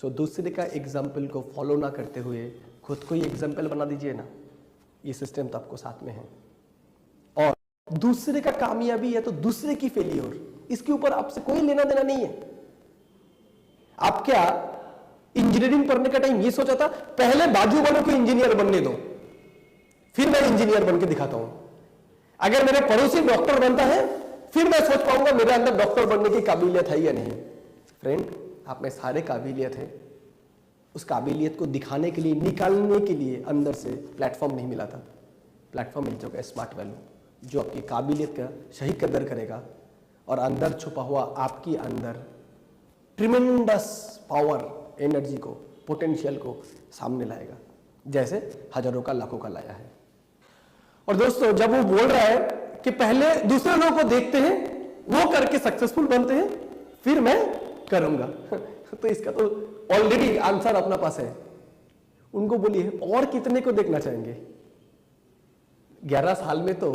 दूसरे का एग्जाम्पल को फॉलो ना करते हुए खुद को ही एग्जाम्पल बना दीजिए ना। ये सिस्टम तो आपको साथ में है। और दूसरे का कामयाबी है तो दूसरे की फेलियर, इसके ऊपर आपसे कोई लेना देना नहीं है। आप क्या इंजीनियरिंग पढ़ने का टाइम ये सोचा था पहले बाजू वालों को इंजीनियर बनने दो, फिर मैं इंजीनियर बन के दिखाता हूं। अगर मेरे पड़ोसी डॉक्टर बनता है फिर मैं सोच पाऊंगा मेरे अंदर डॉक्टर बनने की काबिलियत है या नहीं। फ्रेंड, आप में सारे काबिलियत है, उस काबिलियत को दिखाने के लिए, निकालने के लिए अंदर से प्लेटफॉर्म नहीं मिला था। प्लेटफॉर्म मिल चुका है स्मार्ट वैल्यू, जो आपकी काबिलियत का सही कदर करेगा और अंदर छुपा हुआ आपकी अंदर ट्रिमेंडस पावर, एनर्जी को, पोटेंशियल को सामने लाएगा, जैसे हजारों का लाखों का लाया है। और दोस्तों, जब वो बोल रहा है कि पहले दूसरे लोगों को देखते हैं, वो करके सक्सेसफुल बनते हैं, फिर मैं करूंगा तो इसका तो ऑलरेडी आंसर अपना पास है। उनको बोलिए और कितने को देखना चाहेंगे? 11 साल में तो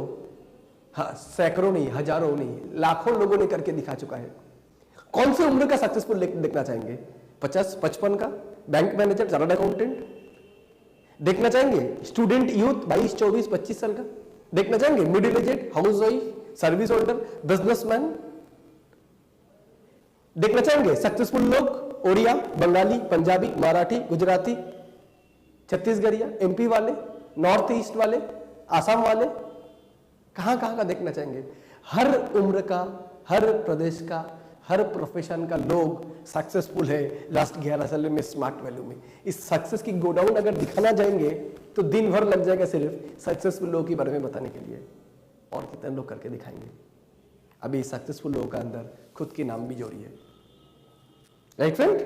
हाँ, सैकड़ों नहीं, हजारों नहीं, लाखों लोगों ने करके दिखा चुका है। कौन सी उम्र का सक्सेसफुल देखना चाहेंगे? 50, 55 का बैंक मैनेजर, चार्टर्ड अकाउंटेंट देखना चाहेंगे? स्टूडेंट यूथ 22, 24, 25 साल का देखना चाहेंगे? Middle aged, house wife, service holder, businessman देखना चाहेंगे? सक्सेसफुल लोग ओडिया, बंगाली, पंजाबी, मराठी, गुजराती, छत्तीसगढ़िया, एमपी वाले, नॉर्थ ईस्ट वाले, आसाम वाले, कहां कहां का देखना चाहेंगे? हर उम्र का, हर प्रदेश का, हर प्रोफेशन का लोग सक्सेसफुल है लास्ट 11 साल में स्मार्ट वैल्यू में। इस सक्सेस की गोडाउन अगर दिखाना जाएंगे तो दिन भर लग जाएगा सिर्फ सक्सेसफुल लोगों के बारे में बताने के लिए। और कितने लोग करके दिखाएंगे? अभी सक्सेसफुल लोगों का अंदर खुद की नाम भी जोड़ी है। Right friend?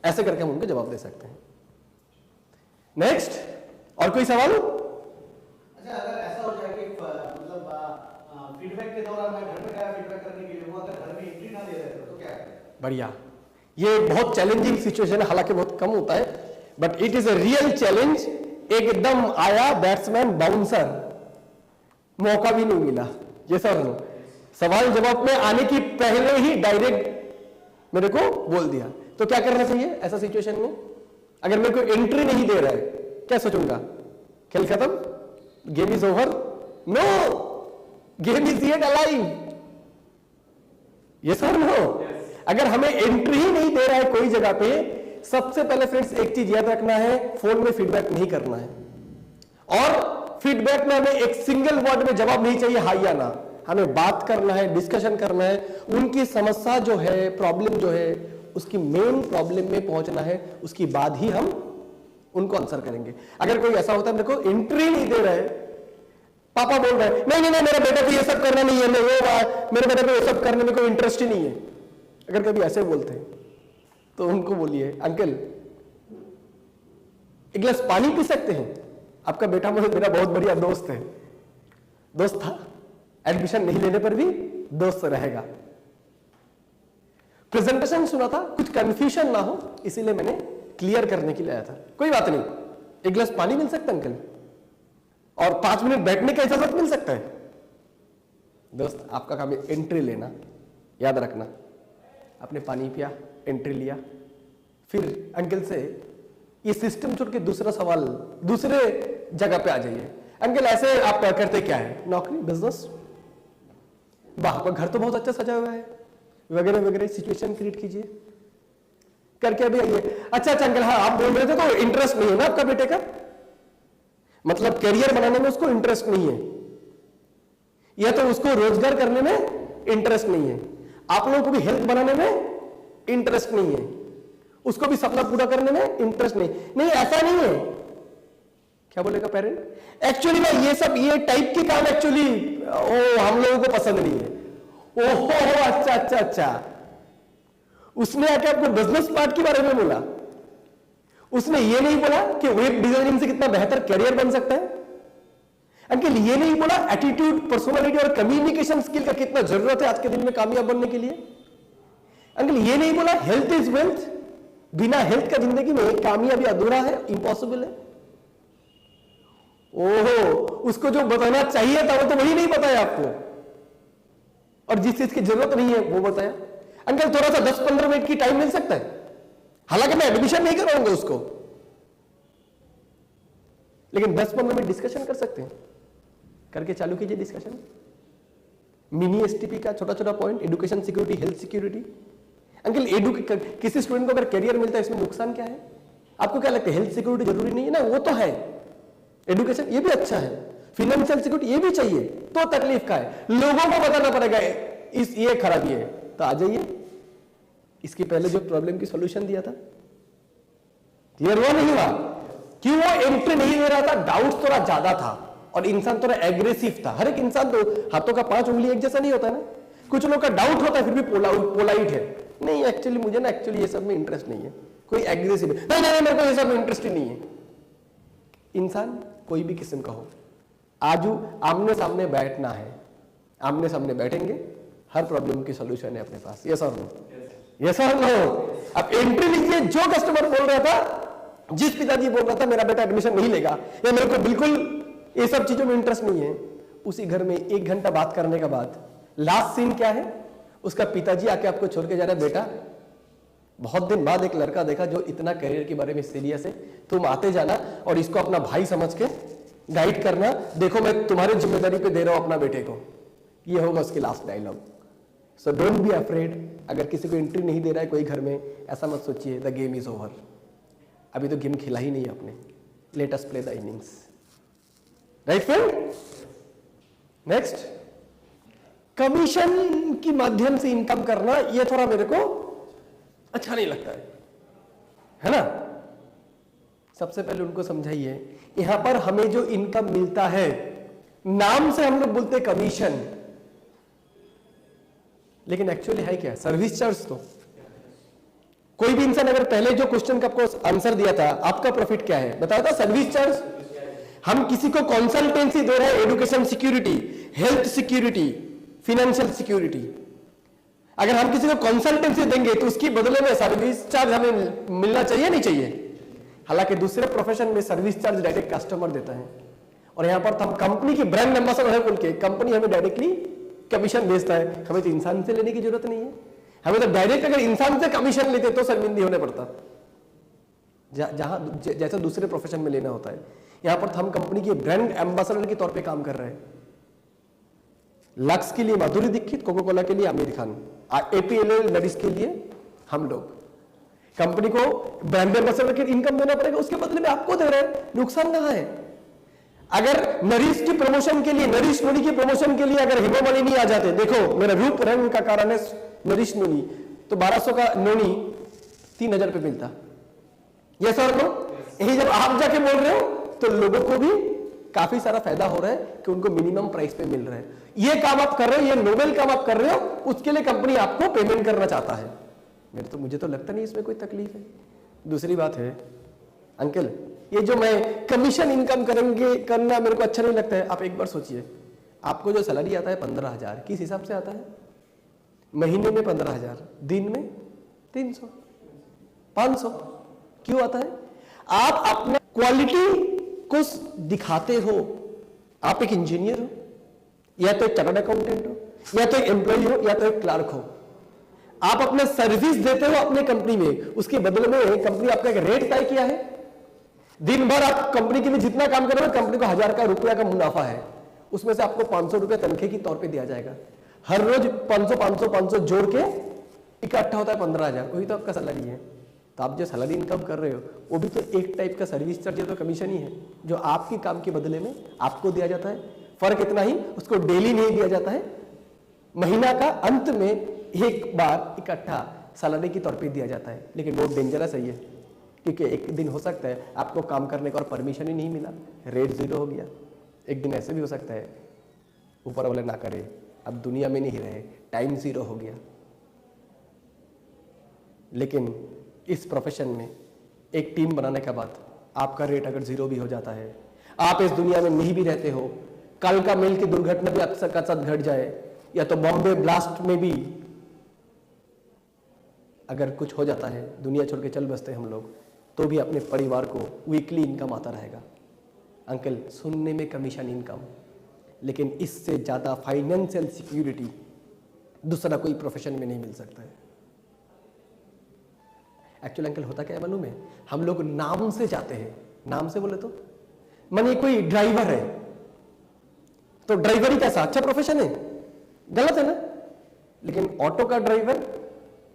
ऐसे करके हम उनको जवाब दे सकते हैं। नेक्स्ट, और कोई सवाल? अच्छा, अगर ऐसा हो जाए कि मतलब फीडबैक के दौरान मैं घर में गया फीडबैक करने के लिए, वो अगर घर में एंट्री ना दे रहे तो क्या करें? बढ़िया, ये बहुत चैलेंजिंग सिचुएशन है, हालांकि बहुत कम होता है, but it is a real challenge. एकदम आया बैट्समैन बाउंसर, मौका भी नहीं मिला। ये सर नो सवाल जवाब में आने की पहले ही डायरेक्ट मेरे को बोल दिया, तो क्या करना चाहिए ऐसा सिचुएशन में? अगर मेरे को एंट्री नहीं दे रहा है, क्या सोचूंगा? खेल खत्म, game is over? No, game is yet alive. ये सर नो, अगर हमें एंट्री ही नहीं दे रहा है कोई जगह पे, सबसे पहले फ्रेंड्स एक चीज याद रखना है, फोन में फीडबैक नहीं करना है। और फीडबैक में हमें एक सिंगल वर्ड में जवाब नहीं चाहिए हाँ या ना, हमें बात करना है, डिस्कशन करना है, उनकी समस्या जो है, प्रॉब्लम जो है, उसकी मेन प्रॉब्लम में पहुंचना है, उसके बाद ही हम उनको आंसर करेंगे। अगर कोई ऐसा होता है मेरे को एंट्री नहीं दे रहा है, पापा बोल रहे हैं नहीं नहीं नहीं मेरे बेटे को ये सब करना नहीं है, मेरे बेटे को ये सब करने में कोई इंटरेस्ट ही नहीं है, अगर कभी ऐसे बोलते हैं तो उनको बोलिए अंकल एक गिलास पानी पी सकते हैं? आपका बेटा मेरा बहुत बढ़िया दोस्त है, दोस्त था, एडमिशन नहीं लेने पर भी दोस्त रहेगा। प्रेजेंटेशन सुना था, कुछ कंफ्यूजन ना हो इसीलिए मैंने क्लियर करने के लिए आया था। कोई बात नहीं, एक गिलास पानी मिल सकता है अंकल? और 5 मिनट बैठने का इजाजत मिल सकता है? दोस्त, आपका काम है एंट्री लेना, याद रखना। आपने पानी पिया, एंट्री लिया, फिर अंकल से ये सिस्टम छोड़ के दूसरा सवाल, दूसरे जगह पे आ जाइए। अंकल ऐसे आप करते क्या है? नौकरी, बिजनेस, वाह आपका घर तो बहुत अच्छा सजा हुआ है, वगैरह वगैरह सिचुएशन क्रिएट कीजिए, करके अभी आइए। अच्छा अंकल, हाँ आप बोल रहे थे तो इंटरेस्ट नहीं है ना आपका बेटे का, मतलब करियर बनाने में उसको इंटरेस्ट नहीं है, या तो उसको रोजगार करने में इंटरेस्ट नहीं है, आप लोगों को भी हेल्थ बनाने में इंटरेस्ट नहीं है, उसको भी सपना पूरा करने में इंटरेस्ट नहीं, ऐसा नहीं है। क्या बोलेगा पेरेंट? एक्चुअली ना ये सब ये टाइप के काम एक्चुअली हम लोगों को पसंद नहीं है। ओहो अच्छा, उसने आके आपको बिजनेस पार्ट के बारे में बोला, उसने ये नहीं बोला कि वेब डिजाइनिंग से कितना बेहतर करियर बन सकता है। अंकल ये नहीं बोला एटीट्यूड, पर्सनालिटी और कम्युनिकेशन स्किल का कितना जरूरत है आज के दिन में कामयाब बनने के लिए। अंकल ये नहीं बोला हेल्थ इज वेल्थ, बिना हेल्थ का जिंदगी में कामयाबी अधूरा है, इम्पॉसिबल है। ओहो, उसको जो बताना चाहिए था वो तो वही नहीं बताया आपको, और जिस चीज की जरूरत नहीं है वो बताया। अंकल थोड़ा सा 10-15 मिनट की टाइम मिल सकता है? हालांकि मैं एडमिशन नहीं कराऊंगा उसको, लेकिन 10-15 मिनट डिस्कशन कर सकते हैं। करके चालू कीजिए डिस्कशन। मिनी एसटीपी का छोटा छोटा point, education security, health security. Uncle किसी स्टूडेंट को अगर करियर मिलता है इसमें नुकसान क्या है? आपको क्या लगता है? हेल्थ सिक्योरिटी जरूरी नहीं है ना? वो तो है। एजुकेशन ये भी अच्छा है, फाइनेंशियल सिक्योरिटी ये भी चाहिए, तो तकलीफ का है? लोगों को बताना पड़ेगा इस ये खराबी है। तो आ जाइए, इसकी पहले जो प्रॉब्लम की सॉल्यूशन दिया था, क्लियर हुआ नहीं हुआ? क्यों वो एंट्री नहीं दे रहा था? डाउट थोड़ा ज्यादा था और इंसान थोड़ा एग्रेसिव था। हर एक इंसान तो हाथों का 5 उंगली एक जैसा नहीं होता ना। कुछ लोग का डाउट होता है फिर भी पोलाइट है, नहीं एक्चुअली मुझे ना एक्चुअली ये सब में इंटरेस्ट नहीं है। कोई एग्रेसिव है, नहीं नहीं मेरे को ये सब में इंटरेस्ट ही नहीं है। इंसान कोई भी किस्म का हो, आजू आमने सामने बैठना है, आमने सामने बैठेंगे, हर प्रॉब्लम की सॉल्यूशन है अपने पास। यस और नो? यस और नो? अब एंट्री लीजिए। जो कस्टमर बोल रहा था, जिस पिताजी बोल रहा था मेरा बेटा एडमिशन नहीं लेगा या मेरे को बिल्कुल ये सब चीजों में इंटरेस्ट नहीं है, उसी घर में 1 घंटा बात करने के बाद लास्ट सीन क्या है? उसका पिताजी आके आपको छोड़ के जा रहा है, बेटा बहुत दिन बाद एक लड़का देखा जो इतना करियर के बारे में सीरियस है, तुम आते जाना और इसको अपना भाई समझ के गाइड करना, देखो मैं तुम्हारी जिम्मेदारी पे दे रहा हूं अपना बेटे को। ये होगा उसके last dialogue. So don't be afraid. अगर किसी को एंट्री नहीं दे रहा है कोई घर में, ऐसा मत सोचिए द गेम इज ओवर। अभी तो गेम खेला ही नहीं आपने, let us play the innings. Right friend? Next, commission के माध्यम से इनकम करना, ये थोड़ा मेरे को अच्छा नहीं लगता है ना? सबसे पहले उनको समझाइए, यहां पर हमें जो इनकम मिलता है, नाम से हम लोग बोलते हैं कमीशन, लेकिन एक्चुअली है क्या? Service charge. तो कोई भी इंसान अगर पहले जो क्वेश्चन का आपको आंसर दिया था, आपका प्रॉफिट क्या है बताया था? Service charge. हम किसी को कंसल्टेंसी दे रहे हैं, education security, health security, financial security. अगर हम किसी को कंसल्टेंसी देंगे तो उसकी बदले में सर्विस चार्ज हमें मिलना चाहिए नहीं चाहिए? हालांकि दूसरे प्रोफेशन में सर्विस चार्ज डायरेक्ट कस्टमर देता है, और यहां पर तो हम कंपनी की ब्रांड एम्बेसडर है बोल के कंपनी हमें डायरेक्टली कमीशन भेजता है। हमें तो इंसान से लेने की जरूरत नहीं है, हमें तो डायरेक्ट अगर इंसान से कमीशन लेते तो शर्मिंदी होने पड़ता, जहां जैसे दूसरे प्रोफेशन में लेना होता है। यहां पर हम कंपनी के ब्रांड एम्बेसडर के तौर पे काम कर रहे हैं। लक्स के लिए माधुरी दीक्षित, कोका कोला के लिए आमिर खान, एपीएलएल नरिश के लिए हम लोग। कंपनी को ब्रांड एम्बेसडर की इनकम देना पड़ेगा, उसके बदले में आपको दे रहे हैं, नुकसान कहां है? अगर नरिश की प्रमोशन के लिए, नरिश नोनी की प्रमोशन के लिए अगर हेमा मालिनी आ जाते, देखो मेरा रूप रंग का कारण है नरिश नोनी, तो 1200 का नोनी 3000 रुपये मिलता। यस और नो? यही जब आप जाके बोल रहे हो तो लोगों को भी काफी सारा फायदा हो रहा है कि उनको मिनिमम प्राइस पे मिल रहा है। ये काम आप कर रहे हो, ये नोबेल काम आप कर रहे हो, उसके लिए कंपनी आपको पेमेंट करना चाहता है। मुझे तो लगता नहीं इसमें कोई तकलीफ है। दूसरी बात है अंकल, ये जो मैं कमीशन इनकम करना मेरे को अच्छा नहीं लगता है। आप एक बार सोचिए, आपको जो सैलरी आता है 15,000, किस हिसाब से आता है? महीने में 15,000, दिन में 300, 500। क्यों आता है? आप अपना क्वालिटी को दिखाते हो। आप एक इंजीनियर हो, या तो एक चार्टर्ड अकाउंटेंट हो, या तो एक एम्प्लॉय हो, या तो एक क्लर्क हो। आप अपने सर्विस देते हो अपने कंपनी में, उसके बदले में कंपनी आपका एक रेट तय किया है। दिन भर आप कंपनी के लिए जितना काम कर रहे हो, कंपनी को 1000 रुपया का मुनाफा है, उसमें से आपको 500 रुपया तनख्वाह के तौर पे दिया जाएगा। हर रोज 500 जोड़ के इकट्ठा होता है 15,000, वही तो आपका सैलरी है। तो आप जो सैलरी इनकम कर रहे हो वो भी तो एक टाइप का सर्विस चार्ज, तो कमीशन ही है, जो आपके काम के बदले में आपको दिया जाता है। फर्क इतना ही, उसको डेली नहीं दिया जाता है, महीना का अंत में एक बार इकट्ठा सैलरी के तौर पे दिया जाता है। लेकिन बहुत डेंजरस है ये, क्योंकि एक दिन हो सकता है आपको काम करने का और परमिशन ही नहीं मिला, रेट 0 हो गया। एक दिन ऐसे भी हो सकता है ऊपर वाले ना करे, अब दुनिया में नहीं रहे, टाइम 0 हो गया। लेकिन इस प्रोफेशन में एक टीम बनाने के बाद आपका रेट अगर 0 भी हो जाता है, आप इस दुनिया में नहीं भी रहते हो, कल का मिल की दुर्घटना भी अक्सर का साथ घट जाए, या तो बॉम्बे ब्लास्ट में भी अगर कुछ हो जाता है, दुनिया छोड़ के चल बसते हम लोग, तो भी अपने परिवार को वीकली इनकम आता रहेगा। अंकल सुनने में कमीशन इनकम, लेकिन इससे ज्यादा फाइनेंशियल सिक्योरिटी दूसरा कोई प्रोफेशन में नहीं मिल सकता है। एक्चुअल अंकल होता क्या है मालूम है, हम लोग नाम से जाते हैं। नाम से बोले तो मानिए कोई ड्राइवर है, तो ड्राइवर ही कैसा अच्छा प्रोफेशन है, गलत है ना। लेकिन ऑटो का ड्राइवर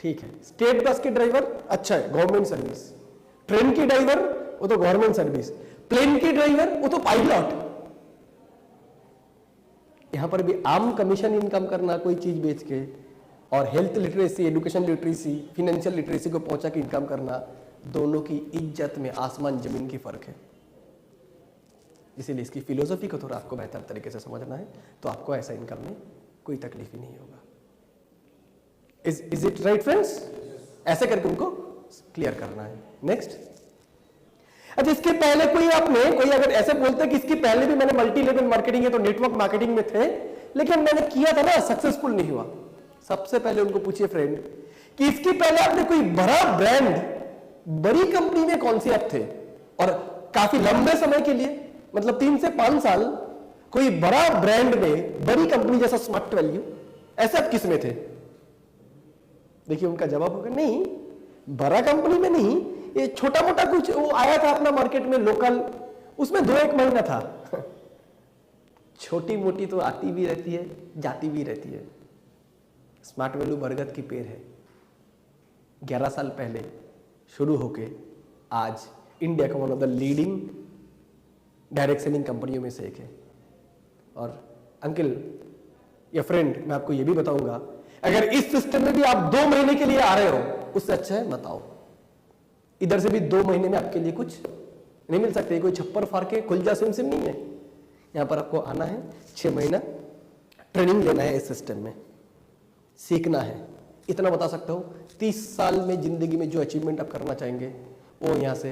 ठीक है, स्टेट बस के ड्राइवर अच्छा है, गवर्नमेंट सर्विस। ट्रेन की ड्राइवर वो तो गवर्नमेंट सर्विस। प्लेन की ड्राइवर वो तो पायलट। यहां पर भी आम कमीशन इनकम करना कोई चीज बेच के, और health literacy, education literacy, financial literacy को पहुंचा के इनकम करना, दोनों की इज्जत में आसमान जमीन की फर्क है। इसीलिए इसकी फिलोसफी को थोड़ा आपको बेहतर तरीके से समझना है, तो आपको ऐसा इनकम में कोई तकलीफ ही नहीं होगा। Is it right friends? ऐसे करके उनको क्लियर करना है। नेक्स्ट, अच्छा इसके पहले कोई अगर ऐसे बोलते कि इसके पहले भी मैंने मल्टी लेवल मार्केटिंग है तो नेटवर्क मार्केटिंग में थे, लेकिन मैंने किया था ना, सक्सेसफुल नहीं हुआ। सबसे पहले उनको पूछिए फ्रेंड कि इसके पहले आपने कोई बड़ा ब्रांड, बड़ी कंपनी में कौन सी आप थे, और काफी लंबे समय के लिए, मतलब 3 से 5 साल कोई बड़ा ब्रांड में, बड़ी कंपनी जैसा स्मार्ट वैल्यू, ऐसे आप किस में थे? देखिए उनका जवाब होगा नहीं, बड़ा कंपनी में नहीं, ये छोटा मोटा कुछ वो आया था अपना मार्केट में लोकल, उसमें 2-1 महीना था। छोटी मोटी तो आती भी रहती है, जाती भी रहती है। स्मार्ट वैल्यू बरगद की पेड़ है, 11 साल पहले शुरू होके आज इंडिया का one of the leading direct selling कंपनियों में से एक है। और अंकल या फ्रेंड, मैं आपको ये भी बताऊंगा, अगर इस सिस्टम में भी आप 2 महीने के लिए आ रहे हो, उससे अच्छा है मत आओ। इधर से भी 2 महीने में आपके लिए कुछ नहीं मिल सकते, कोई छप्पर फाड़ के खुल जा सिम नहीं है। यहां पर आपको आना है, 6 महीना ट्रेनिंग लेना है, इस सिस्टम में सीखना है। इतना बता सकता हूं, 30 साल में जिंदगी में जो अचीवमेंट आप करना चाहेंगे वो यहां से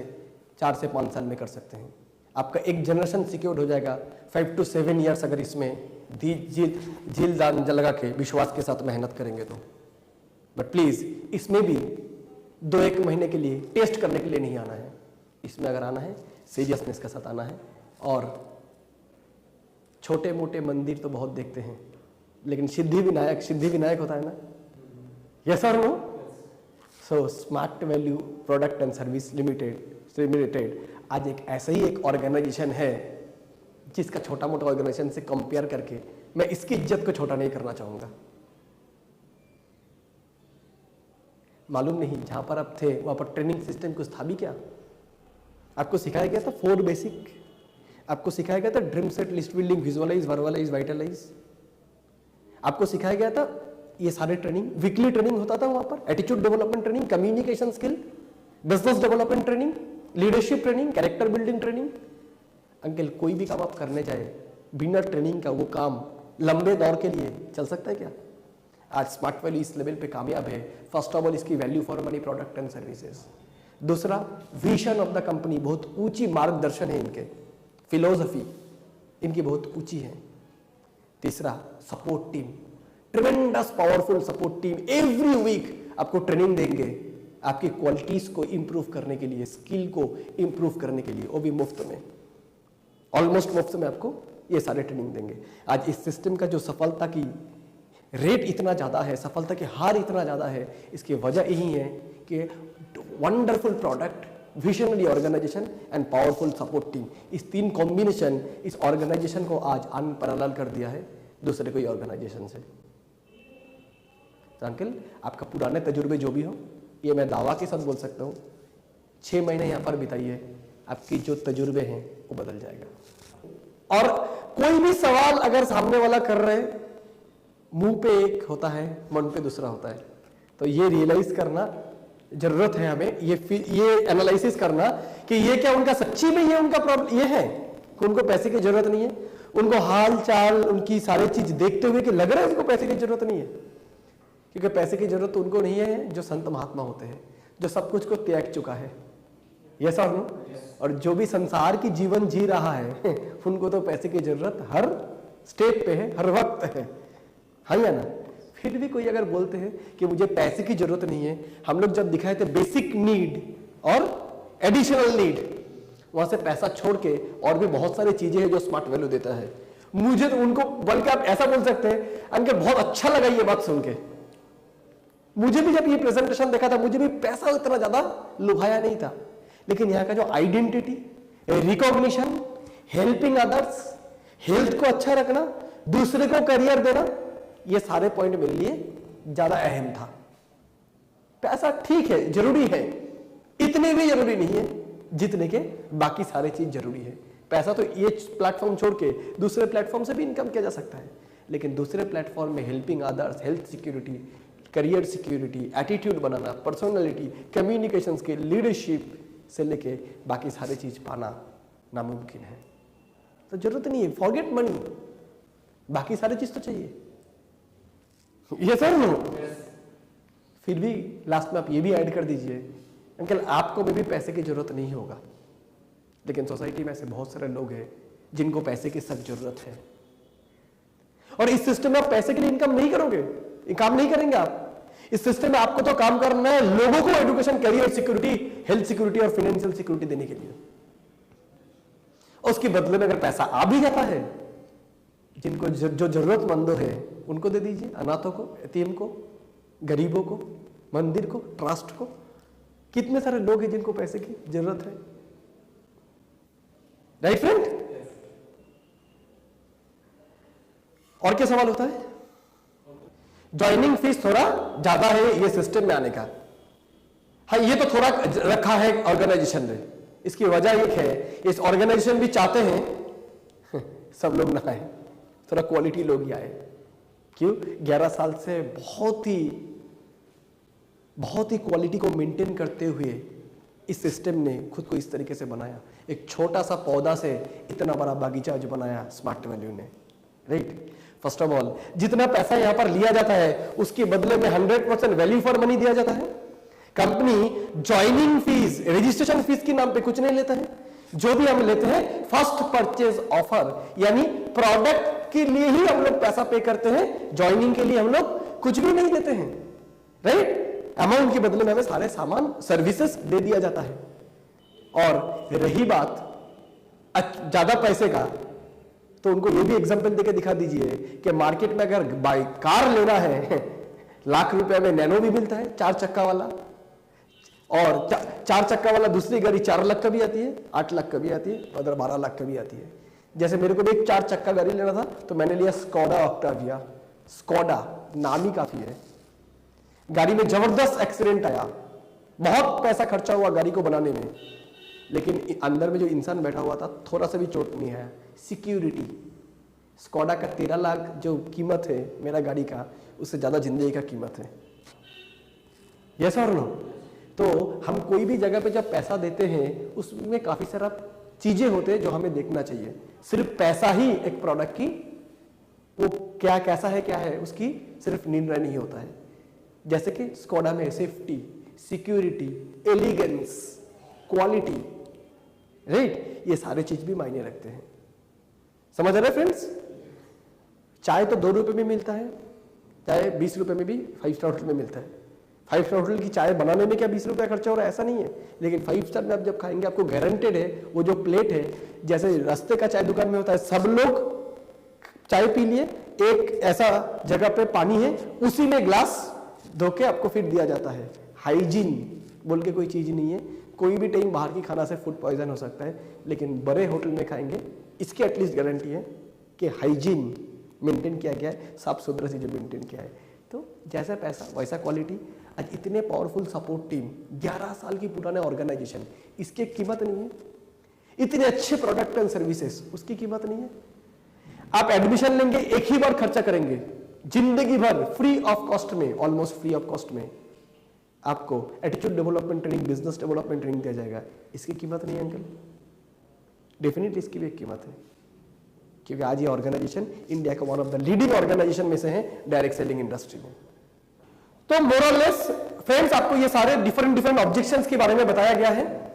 4 से 5 साल में कर सकते हैं। आपका एक जनरेशन सिक्योर हो जाएगा। 5 to 7 ईयर्स अगर इसमें झील दान लगा के विश्वास के साथ मेहनत करेंगे तो। बट प्लीज इसमें भी 2-1 महीने के लिए टेस्ट करने के लिए नहीं आना है। इसमें अगर आना है, सीरियसनेस के साथ आना है। और छोटे मोटे मंदिर तो बहुत देखते हैं, लेकिन सिद्धि विनायक होता है ना, यस और no? So smart value product and service limited आज एक ऐसा ही एक ऑर्गेनाइजेशन है जिसका छोटा मोटा ऑर्गेनाइजेशन से कंपेयर करके मैं इसकी इज्जत को छोटा नहीं करना चाहूंगा। मालूम नहीं जहां पर आप थे वहां पर ट्रेनिंग सिस्टम कुछ था भी क्या? आपको सिखाया गया था 4 बेसिक, आपको सिखाया गया था dream set, list building, visualize, verbalize, vitalize. आपको सिखाया गया था ये सारे ट्रेनिंग, वीकली ट्रेनिंग होता था वहां पर, attitude development training, communication skill, business development training, leadership training, character building training. Uncle कोई भी काम आप करने जाए बिना ट्रेनिंग का वो काम लंबे दौर के लिए चल सकता है क्या? आज स्मार्ट वैल्यू इस लेवल पे कामयाब है। फर्स्ट ऑफ ऑल इसकी value for money product and services. दूसरा, विजन ऑफ द कंपनी, बहुत ऊंची मार्गदर्शन है इनके, फिलोसफी इनकी बहुत ऊंची है। तीसरा, support team, tremendous powerful support team, every week आपको ट्रेनिंग देंगे आपकी क्वालिटीज को इंप्रूव करने के लिए, स्किल को इंप्रूव करने के लिए, वो भी मुफ्त में, ऑलमोस्ट मुफ्त में आपको ये सारे ट्रेनिंग देंगे। आज इस सिस्टम का जो सफलता की रेट इतना ज़्यादा है, सफलता की हार इतना ज़्यादा है, इसकी वजह यही है कि wonderful product, visionary organisation and powerful support team, इस 3 कॉम्बिनेशन इस ऑर्गेनाइजेशन को आज अनपैरेलल कर दिया है दूसरे कोई ऑर्गेनाइजेशन से। तो अंकल आपका पुराने तजुर्बे जो भी हो, ये मैं दावा के साथ बोल सकता हूँ, 6 महीने यहाँ पर बिताइए, आपकी जो तजुर्बे हैं वो बदल जाएगा। और कोई भी सवाल अगर सामने वाला कर रहे, मुंह पे एक होता है, मन पे दूसरा होता है, तो ये रियलाइज करना जरूरत है हमें, ये एनालिसिस करना कि ये क्या उनका सच्ची में ये उनका प्रॉब्लम ये है कि उनको पैसे की जरूरत नहीं है, उनको हाल चाल उनकी सारी चीज देखते हुए कि लग रहा है उनको पैसे की जरूरत नहीं है, क्योंकि पैसे की जरूरत उनको नहीं है जो संत महात्मा होते हैं, जो सब कुछ को त्याग चुका है। यस और नो? और जो भी संसार की जीवन जी रहा है उनको तो पैसे की जरूरत हर स्टेप पे है, हर वक्त है, हाँ या ना? फिर भी कोई अगर बोलते हैं कि मुझे पैसे की जरूरत नहीं है, हम लोग जब दिखाए थे बेसिक नीड और एडिशनल नीड, वहां से पैसा छोड़ के और भी बहुत सारी चीजें हैं जो स्मार्ट वैल्यू देता है। मुझे तो उनको बल्कि आप ऐसा बोल सकते हैं, अंकल बहुत अच्छा लगा ये बात सुन के, मुझे भी जब ये प्रेजेंटेशन देखा था, मुझे भी पैसा उतना ज्यादा लुभाया नहीं था, लेकिन यहाँ का जो identity, recognition, helping others, health को अच्छा रखना, दूसरे को करियर देना, ये सारे पॉइंट मेरे लिए ज्यादा अहम था। पैसा ठीक है, जरूरी है, इतने भी जरूरी नहीं है जितने के बाकी सारे चीज जरूरी है। पैसा तो ये प्लेटफॉर्म छोड़ के दूसरे प्लेटफॉर्म से भी इनकम किया जा सकता है, लेकिन दूसरे प्लेटफॉर्म में helping others, health security, career security, attitude बनाना, पर्सनालिटी, कम्युनिकेशन स्किल, लीडरशिप से लेके बाकी सारी चीज पाना नामुमकिन है। तो जरूरत नहीं है, फॉरगेट मनी, बाकी सारी चीज तो चाहिए। ये सर नो, फिर भी लास्ट में आप ये भी ऐड कर दीजिए, अंकल आपको में भी पैसे की जरूरत नहीं होगा, लेकिन सोसाइटी में ऐसे बहुत सारे लोग हैं जिनको पैसे की सख्त जरूरत है, और इस सिस्टम में आप पैसे के लिए इनकम नहीं करोगे, काम नहीं करेंगे आप। इस सिस्टम में आपको तो काम करना है लोगों को education, career security, health security और फाइनेंशियल सिक्योरिटी देने के लिए। उसके बदले में अगर पैसा आ भी जाता है, जिनको जो जरूरतमंदों है उनको दे दीजिए, अनाथों को, यतीम को, गरीबों को, मंदिर को, ट्रस्ट को। कितने सारे लोग हैं जिनको पैसे की जरूरत है, राइट फ्रेंड? और क्या सवाल होता है? ज्वाइनिंग फीस थोड़ा ज्यादा है ये सिस्टम में आने का। हाँ, ये तो थोड़ा रखा है ऑर्गेनाइजेशन ने। इसकी वजह एक है, इस ऑर्गेनाइजेशन भी चाहते हैं सब लोग ना आए, थोड़ा क्वालिटी लोग ही आए। क्यों? 11 साल से बहुत ही क्वालिटी को मेंटेन करते हुए इस सिस्टम ने खुद को इस तरीके से बनाया। एक छोटा सा पौधा से इतना बड़ा बागीचा जो बनाया स्मार्ट वैल्यू ने, राइट? फर्स्ट ऑफ ऑल, जितना पैसा यहां पर लिया जाता है उसके बदले में 100% वैल्यू फॉर मनी दिया जाता है। Company joining fees, registration fees के नाम पे कुछ नहीं लेता है। जो भी हम लेते हैं फर्स्ट परचेज ऑफर, यानी प्रोडक्ट के लिए ही हम लोग पैसा पे करते हैं, ज्वाइनिंग के लिए हम लोग कुछ भी नहीं देते हैं, राइट? अमाउंट के बदले में हमें सारे सामान, सर्विसेज दे दिया जाता है। और रही बात ज्यादा पैसे का, तो उनको ये भी एग्जांपल देके दिखा दीजिए कि मार्केट में अगर कार लेना है लाख रुपए में नैनो भी मिलता है 4 चक्का वाला, और 4 चक्का वाला दूसरी गाड़ी 4 लाख का भी आती है, 8 लाख का भी आती है, और 12 लाख का भी आती है। जैसे मेरे को भी एक 4 चक्का गाड़ी लेना था तो मैंने लिया स्कोडा ऑक्टाविया। स्कोडा नाम ही काफी है। गाड़ी में जबरदस्त एक्सीडेंट आया, बहुत पैसा खर्चा हुआ गाड़ी को बनाने में, लेकिन अंदर में जो इंसान बैठा हुआ था थोड़ा सा भी चोट नहीं आया। सिक्योरिटी, स्कोडा का 13 लाख जो कीमत है मेरा गाड़ी का, उससे ज्यादा जिंदगी का कीमत है। यस और नो? तो हम कोई भी जगह पे जब पैसा देते हैं उसमें काफी सारा चीजें होते हैं जो हमें देखना चाहिए। सिर्फ पैसा ही एक प्रोडक्ट की वो क्या कैसा है क्या है उसकी सिर्फ निर्णय नहीं होता है। जैसे कि स्कोडा में safety, security, elegance, quality, right? ये सारे चीज भी मायने रखते हैं। समझ रहे फ्रेंड्स? चाय तो 2 रुपए में मिलता है, चाहे 20 रुपए में भी 5 स्टार होटल में मिलता है। 5 स्टार होटल की चाय बनाने में क्या 20 रुपया खर्चा हो रहा है? ऐसा नहीं है, लेकिन 5 स्टार में आप जब खाएंगे आपको गारंटेड है वो जो प्लेट है, जैसे रास्ते का चाय दुकान में होता है, सब लोग चाय पी लिए, एक ऐसा जगह पे पानी है, उसी में ग्लास धो के आपको फिर दिया जाता है। हाइजीन बोल के कोई चीज नहीं है। कोई भी टाइम बाहर की खाना से फूड पॉइजन हो सकता है, लेकिन बड़े होटल में खाएंगे इसकी एटलीस्ट गारंटी है कि हाइजीन मेंटेन किया गया है, साफ सुथरा चीजें मेंटेन किया है। तो जैसा पैसा वैसा क्वालिटी। आज इतने पावरफुल सपोर्ट टीम, 11 साल की पुराने ऑर्गेनाइजेशन, इसकी कीमत नहीं है। इतने अच्छे प्रोडक्ट एंड सर्विसेज, उसकी कीमत नहीं है। आप एडमिशन लेंगे, एक ही बार खर्चा करेंगे, जिंदगी भर फ्री ऑफ कॉस्ट में, ऑलमोस्ट फ्री ऑफ कॉस्ट में आपको attitude development training, business development training दिया जाएगा। इसकी कीमत नहीं है अंकल? डेफिनेटली इसकी भी एक कीमत है, क्योंकि आज ये ऑर्गेनाइजेशन इंडिया का one of the leading organisation में से है डायरेक्ट सेलिंग इंडस्ट्री में। तो मोरलेस फ्रेंड्स, आपको ये सारे डिफरेंट ऑब्जेक्शंस के बारे में बताया गया है।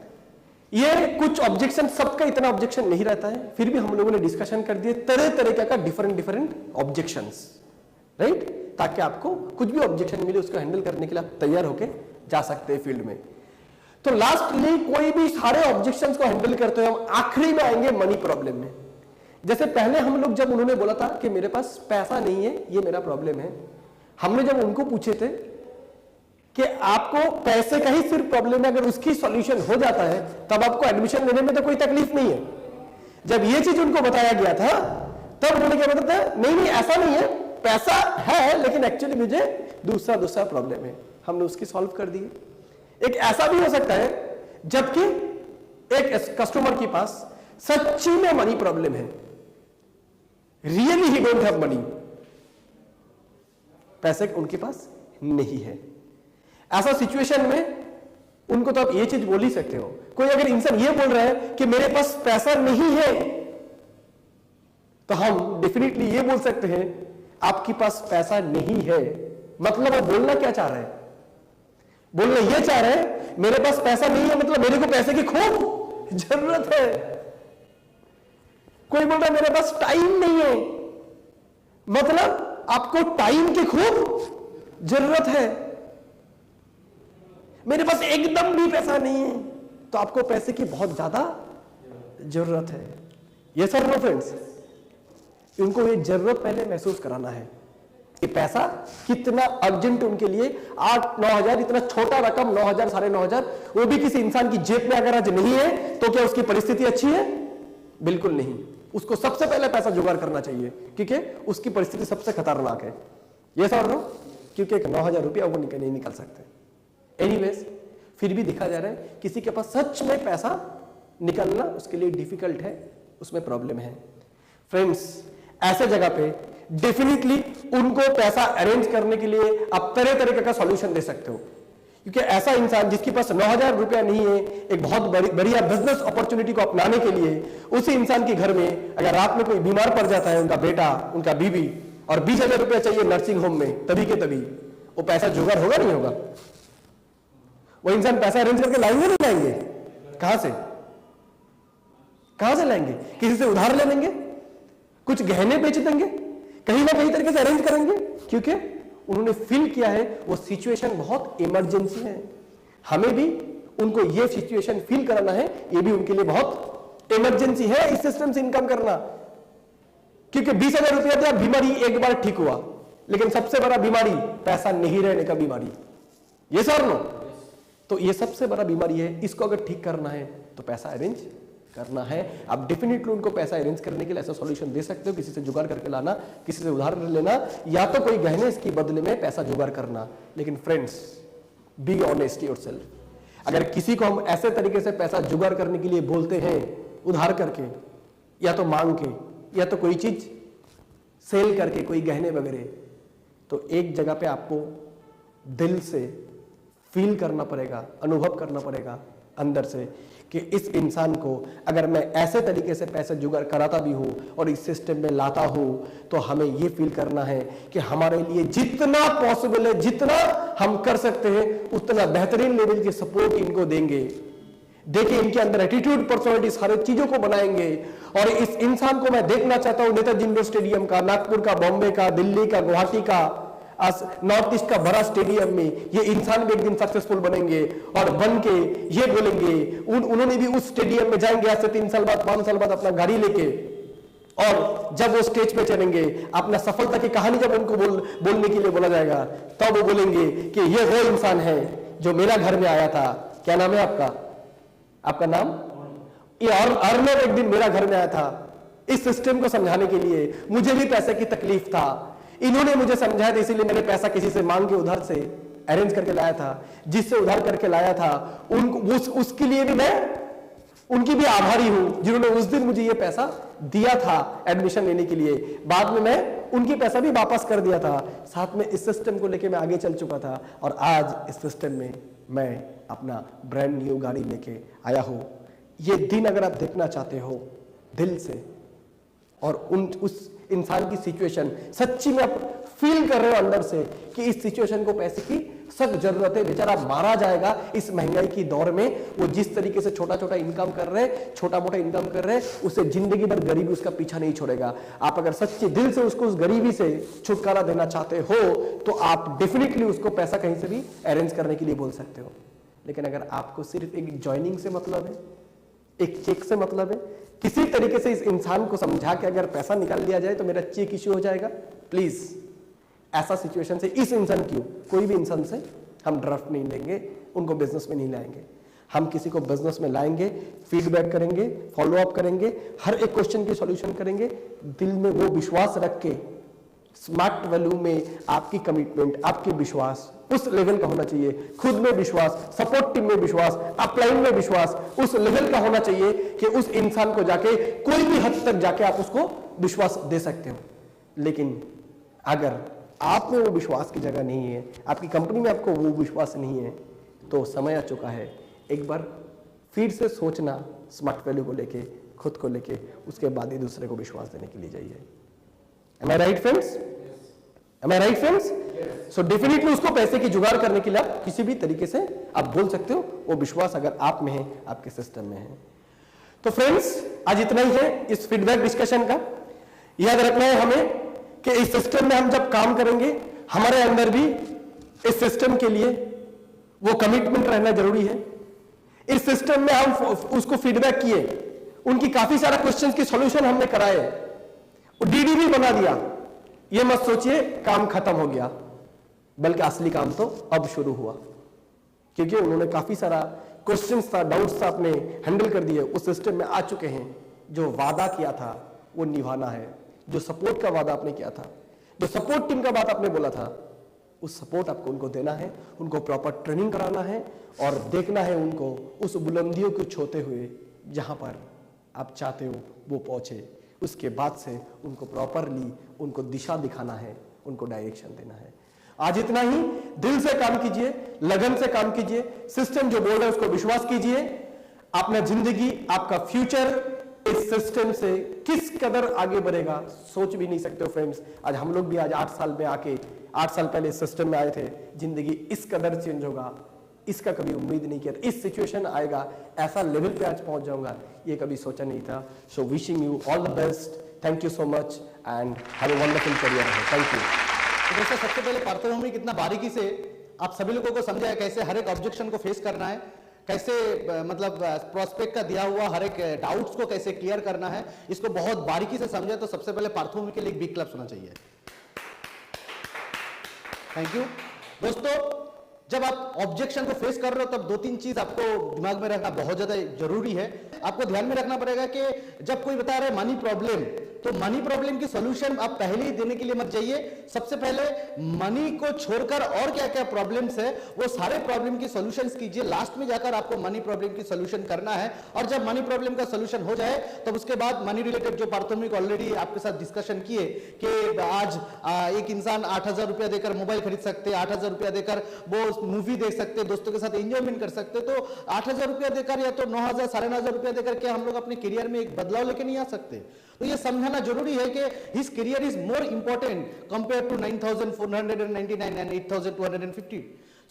ये कुछ ऑब्जेक्शन, सबका इतना ऑब्जेक्शन नहीं रहता है, फिर भी हम लोगों ने डिस्कशन कर दिए तरह तरीके का डिफरेंट ऑब्जेक्शंस, राइट? ताकि आपको कुछ भी ऑब्जेक्शन मिले उसको हैंडल करने के लिए आप तैयार होकर जा सकते हैं फील्ड में। तो लास्टली कोई भी सारे ऑब्जेक्शंस को हैंडल करते हुए हम आखिरी में आएंगे मनी प्रॉब्लम में। जैसे पहले हम लोग जब उन्होंने बोला था कि मेरे पास पैसा नहीं है, ये मेरा प्रॉब्लम है, हमने जब उनको पूछे थे कि आपको पैसे का ही सिर्फ प्रॉब्लम है, अगर उसकी सॉल्यूशन हो जाता है तब आपको एडमिशन लेने में तो कोई तकलीफ नहीं है। जब ये चीज उनको बताया गया था तब उन्होंने क्या बताया था, नहीं नहीं ऐसा नहीं है, पैसा है लेकिन एक्चुअली मुझे दूसरा प्रॉब्लम है। हमने उसकी सॉल्व कर दी। एक ऐसा भी हो सकता है जबकि एक कस्टमर के पास सच्ची में मनी प्रॉब्लम है, really he don't have money, पैसे उनके पास नहीं है। ऐसा सिचुएशन में उनको तो आप ये चीज बोल ही सकते हो। कोई अगर इंसान ये बोल रहा है कि मेरे पास पैसा नहीं है, तो हम डेफिनेटली ये बोल सकते हैं आपके पास पैसा नहीं है, मतलब आप बोलना क्या चाह रहे हैं? बोलना ये चाह रहे हैं मेरे पास पैसा नहीं है मतलब मेरे को पैसे की खूब जरूरत है। कोई बोल रहा है मेरे पास टाइम नहीं है, मतलब आपको टाइम की खूब जरूरत है। मेरे पास एकदम भी पैसा नहीं है तो आपको पैसे की बहुत ज्यादा जरूरत है। ये सर नो फ्रेंड्स, उनको ये जरूरत पहले महसूस कराना है कि पैसा कितना अर्जेंट उनके लिए। 8-9 हजार, इतना छोटा रकम 9 हजार, 9.5 हजार, वो भी किसी इंसान की जेब में अगर आज नहीं है तो क्या उसकी परिस्थिति अच्छी है? बिल्कुल नहीं। उसको सबसे पहले पैसा जुगाड़ करना चाहिए क्योंकि उसकी परिस्थिति सबसे खतरनाक है। ये समझ लो, क्योंकि 9 हजार रुपया वो नहीं निकल सकते। एनीवेज, फिर भी देखा जा रहा है किसी के पास सच में पैसा निकलना उसके लिए डिफिकल्ट है, उसमें प्रॉब्लम है। फ्रेंड्स, ऐसे जगह पे डेफिनेटली उनको पैसा अरेंज करने के लिए आप तरह तरह का सॉल्यूशन दे सकते हो, क्योंकि ऐसा इंसान जिसके पास 9 हजार रुपया नहीं है एक बहुत बढ़िया बिजनेस अपॉर्चुनिटी को अपनाने के लिए, उसी इंसान के घर में अगर रात में कोई बीमार पड़ जाता है, उनका बेटा, उनका बीवी, और 20 हजार रुपया चाहिए नर्सिंग होम में, तभी के तभी वो पैसा जुगाड़ होगा नहीं होगा? वो इंसान पैसा अरेंज करके लाएंगे नहीं लाएंगे? कहां से लाएंगे? किसी से उधार ले लेंगे, कुछ गहने बेच देंगे, कहीं ना कहीं तरीके से अरेंज करेंगे, क्योंकि उन्होंने फील किया है वो सिचुएशन बहुत इमरजेंसी है। हमें भी उनको ये सिचुएशन फील कराना है, ये भी उनके लिए बहुत इमरजेंसी है इस सिस्टम से इनकम करना। क्योंकि 20 हजार रुपया दिया, बीमारी एक बार ठीक हुआ, लेकिन सबसे बड़ा बीमारी पैसा नहीं रहने का बीमारी। ये सर नो, तो ये सबसे बड़ा बीमारी है। इसको अगर ठीक करना है तो पैसा अरेंज करना है। आप डेफिनेटली उनको पैसा अरेंज करने के लिए ऐसा सॉल्यूशन दे सकते हो, किसी से जुगाड़ करके लाना, किसी से उधार लेना, या तो कोई गहने इसके बदले में पैसा जुगाड़ करना। लेकिन फ्रेंड्स, बी ऑनेस्ट योरसेल्फ। अगर किसी को हम ऐसे तरीके से पैसा जुगाड़ करने के लिए बोलते हैं, उधार करके या तो मांग के या तो कोई चीज सेल करके, कोई गहने वगैरह, तो एक जगह पे आपको दिल से फील करना पड़ेगा, अनुभव करना पड़ेगा अंदर से कि इस इंसान को अगर मैं ऐसे तरीके से पैसे जुगाड़ कराता भी हूं और इस सिस्टम में लाता हूं, तो हमें यह फील करना है कि हमारे लिए जितना पॉसिबल है, जितना हम कर सकते हैं, उतना बेहतरीन लेवल की सपोर्ट इनको देंगे। देखिए, इनके अंदर एटीट्यूड, पर्सनालिटी, सारे चीजों को बनाएंगे। और इस इंसान को मैं देखना चाहता हूं नेताजी इंडोर स्टेडियम का, नागपुर का, बॉम्बे का, दिल्ली का, गुवाहाटी का, नॉर्थ ईस्ट का बड़ा स्टेडियम में ये इंसान भी एक दिन सक्सेसफुल बनेंगे और बन के ये बोलेंगे, उन्होंने भी उस स्टेडियम में जाएंगे आज से 3 साल बाद, 5 साल बाद अपना गाड़ी लेके, और जब वो स्टेज पे चलेंगे, अपना सफलता की कहानी जब उनको बोलने के लिए बोला जाएगा, तब वो बोलेंगे कि ये वो इंसान है जो मेरा घर में आया था। क्या नाम है आपका नाम? ये अर्नब एक दिन मेरा घर में आया था इस सिस्टम को समझाने के लिए। मुझे भी पैसे की तकलीफ था, इन्होंने मुझे समझाया था, इसीलिए मैंने पैसा किसी से मांग के उधार से अरेंज करके लाया था। जिससे उधार करके लाया था उसके लिए भी मैं उनकी भी आभारी हूं, जिन्होंने उस दिन मुझे ये पैसा दिया था एडमिशन लेने के लिए। बाद में मैं उनकी पैसा भी वापस कर दिया था। साथ में इस सिस्टम को लेके मैं आगे चल चुका था, और आज इस सिस्टम में मैं अपना ब्रांड न्यू गाड़ी लेके आया हूं। ये दिन अगर आप देखना चाहते हो दिल से, और उस इंसान की सिचुएशन सच्ची में आप फील कर रहे हो अंदर से कि इस सिचुएशन को पैसे की सख्त जरूरत है, बेचारा मारा जाएगा इस महंगाई की दौर में। वो जिस तरीके से छोटा छोटा इनकम कर रहे, छोटा मोटा इनकम कर रहे, उसे जिंदगी भर गरीबी उसका पीछा नहीं छोड़ेगा। आप अगर सच्चे दिल से उसको उस गरीबी से छुटकारा देना चाहते हो, तो आप डेफिनेटली उसको पैसा कहीं से भी अरेंज करने के लिए बोल सकते हो। लेकिन अगर आपको सिर्फ एक ज्वाइनिंग से मतलब है, एक चेक से मतलब है, किसी तरीके से इस इंसान को समझा के अगर पैसा निकाल लिया जाए तो मेरा चेक इश्यू हो जाएगा, प्लीज ऐसा सिचुएशन से इस इंसान की, कोई भी इंसान से हम ड्राफ्ट नहीं लेंगे, उनको बिजनेस में नहीं लाएंगे। हम किसी को बिजनेस में लाएंगे, फीडबैक करेंगे, फॉलो अप करेंगे, हर एक क्वेश्चन की सॉल्यूशन करेंगे, दिल में वो विश्वास रख के। स्मार्ट वैल्यू में आपकी कमिटमेंट, आपकी विश्वास उस लेवल का होना चाहिए, खुद में विश्वास, सपोर्ट टीम में विश्वास, अपलाइन में विश्वास उस लेवल का होना चाहिए कि उस इंसान को जाके कोई भी हद तक जाके आप उसको विश्वास दे सकते हो। लेकिन अगर आप में वो विश्वास की जगह नहीं है, आपकी कंपनी में आपको वो विश्वास नहीं है, तो समय आ चुका है एक बार फिर से सोचना स्मार्ट वैल्यू को लेके, खुद को लेके, उसके बाद ही दूसरे को विश्वास देने के लिए जाइए। Am I right friends? Am I right friends? So definitely उसको पैसे की जुगाड़ करने के लिए आप किसी भी तरीके से आप बोल सकते हो, वो विश्वास अगर आप में है, आपके सिस्टम में है। तो फ्रेंड्स आज इतना ही है इस फीडबैक डिस्कशन का। याद रखना है हमें कि इस सिस्टम में हम जब काम करेंगे, हमारे अंदर भी इस सिस्टम के लिए वो कमिटमेंट रहना जरूरी है। इस सिस्टम में हम उसको फीडबैक किए, उनकी काफी सारा क्वेश्चंस की सॉल्यूशन हमने कराए, डीडी भी बना दिया। ये मत सोचिए काम खत्म हो गया, बल्कि असली काम तो अब शुरू हुआ, क्योंकि उन्होंने काफी सारा क्वेश्चंस था, डाउट्स था, अपने हैंडल कर दिए, उस सिस्टम में आ चुके हैं। जो वादा किया था वो निभाना है, जो सपोर्ट का वादा आपने किया था, जो सपोर्ट टीम का बात आपने बोला था, उस सपोर्ट आपको उनको देना है, उनको प्रॉपर ट्रेनिंग कराना है और देखना है उनको उस बुलंदियों को छूते हुए जहां पर आप चाहते हो वो पहुंचे। उसके बाद से उनको प्रॉपरली उनको दिशा दिखाना है, उनको डायरेक्शन देना है। आज इतना ही, दिल से काम कीजिए, लगन से काम कीजिए, सिस्टम जो बोल रहा है उसको विश्वास कीजिए। अपना जिंदगी, आपका फ्यूचर इस सिस्टम से किस कदर आगे बढ़ेगा सोच भी नहीं सकते हो फ्रेंड्स। आज हम लोग भी आज 8 साल में आके, 8 साल पहले इस सिस्टम में आए थे, जिंदगी इस कदर चेंज होगा इसका कभी उम्मीद नहीं किया, इस सिचुएशन आएगा, ऐसा लेवल पे आज पहुंच जाऊंगा, ये कभी सोचा नहीं था। So wishing you all the best, thank you so much and have a wonderful career. Thank you. तो दोस्तों सबसे पहले पार्थो ने कितना बारीकी से आप सभी लोगों को समझाया कैसे हर एक ऑब्जेक्शन को फेस करना है, कैसे मतलब प्रोस्पेक्ट का दिया हुआ हर एक डाउट्स को कैसे क्लियर करना है, इसको बहुत बारीकी से समझा। तो सबसे पहले पार्थो के लिए एक बिग क्लैप होना चाहिए। Thank you. दोस्तों जब आप ऑब्जेक्शन को फेस कर रहे हो तब 2-3 चीज आपको दिमाग में रखना बहुत ज्यादा जरूरी है। आपको ध्यान में रखना पड़ेगा कि जब कोई बता रहा है मनी प्रॉब्लम, तो मनी प्रॉब्लम की सॉल्यूशन आप पहले ही देने के लिए मत जाइए। सबसे पहले मनी को छोड़कर और क्या क्या प्रॉब्लम्स है वो सारे प्रॉब्लम की सॉल्यूशंस कीजिए। लास्ट में जाकर आपको मनी प्रॉब्लम की सॉल्यूशन करना है, और जब मनी प्रॉब्लम का सॉल्यूशन हो जाए तब उसके बाद मनी रिलेटेड जो प्राथमिक ऑलरेडी आपके साथ डिस्कशन किए कि आज एक इंसान 8,000 रुपया देकर मोबाइल खरीद सकते, 8,000 रुपया देकर वो मूवी देख सकते, दोस्तों के साथ एंजॉयमेंट कर सकते, तो 8,000 रुपया देकर या तो 9,000 9,500 रुपया देकर क्या हम लोग अपने करियर में एक बदलाव लेके नहीं आ सकते? तो ये समझना जरूरी है कि his career is more important compare to 9,499 and 8,250।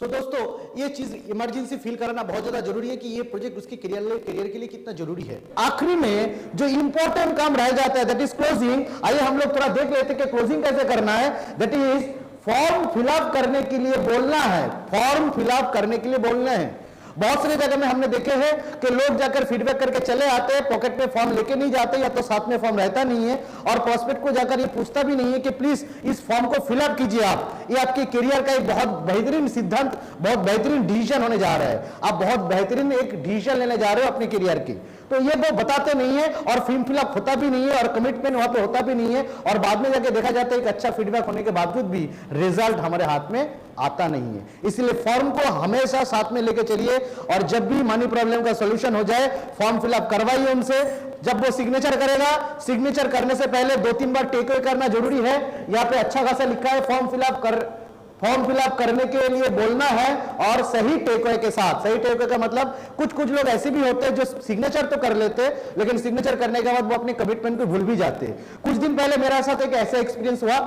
So दोस्तों ये चीज इमरजेंसी फील करना बहुत ज्यादा जरूरी है कि ये प्रोजेक्ट उसके करियर के लिए कितना जरूरी है। आखिरी में जो इंपॉर्टेंट काम रह जाता है दैट इज क्लोजिंग। आइए हम लोग थोड़ा देख लेते हैं कि क्लोजिंग कैसे करना है। दैट इज फॉर्म फिलअप करने के लिए बोलना है, फॉर्म फिलअप करने के लिए बोलना है। बहुत सारी जगह में हमने देखे हैं कि लोग जाकर फीडबैक करके चले आते हैं, पॉकेट में फॉर्म लेके नहीं जाते, या तो साथ में फॉर्म रहता नहीं है, और प्रोस्पेक्ट को जाकर ये पूछता भी नहीं है कि प्लीज इस फॉर्म को फिलअप कीजिए आप। ये आपके करियर का एक बहुत बेहतरीन सिद्धांत, बहुत बेहतरीन डिसीजन होने जा रहा है। आप बहुत बेहतरीन एक डिसीजन लेने जा रहे हो अपने करियर की, तो ये वो बताते नहीं है और फॉर्म फिलअप होता भी नहीं है और कमिटमेंट वहां पे होता भी नहीं है, और बाद में जाके देखा जाता है कि अच्छा फीडबैक होने के बावजूद भी रिजल्ट हमारे हाथ में आता नहीं है। इसलिए फॉर्म को हमेशा साथ में लेके चलिए, और जब भी मनी प्रॉब्लम का सॉल्यूशन हो जाए फॉर्म फिलअप करवाइए उनसे। जब वो सिग्नेचर करेगा, सिग्नेचर करने से पहले 2-3 बार टेक अवे करना जरूरी है। यहाँ पे अच्छा खासा लिखा है फॉर्म फिलअप करने के लिए बोलना है, और सही टेक अवे के साथ। सही टेक अवे का मतलब कुछ लोग ऐसे भी होते हैं जो सिग्नेचर तो कर लेते हैं, लेकिन सिग्नेचर करने के बाद वो अपने कमिटमेंट को भूल भी जाते हैं। कुछ दिन पहले मेरे साथ एक ऐसा एक्सपीरियंस हुआ,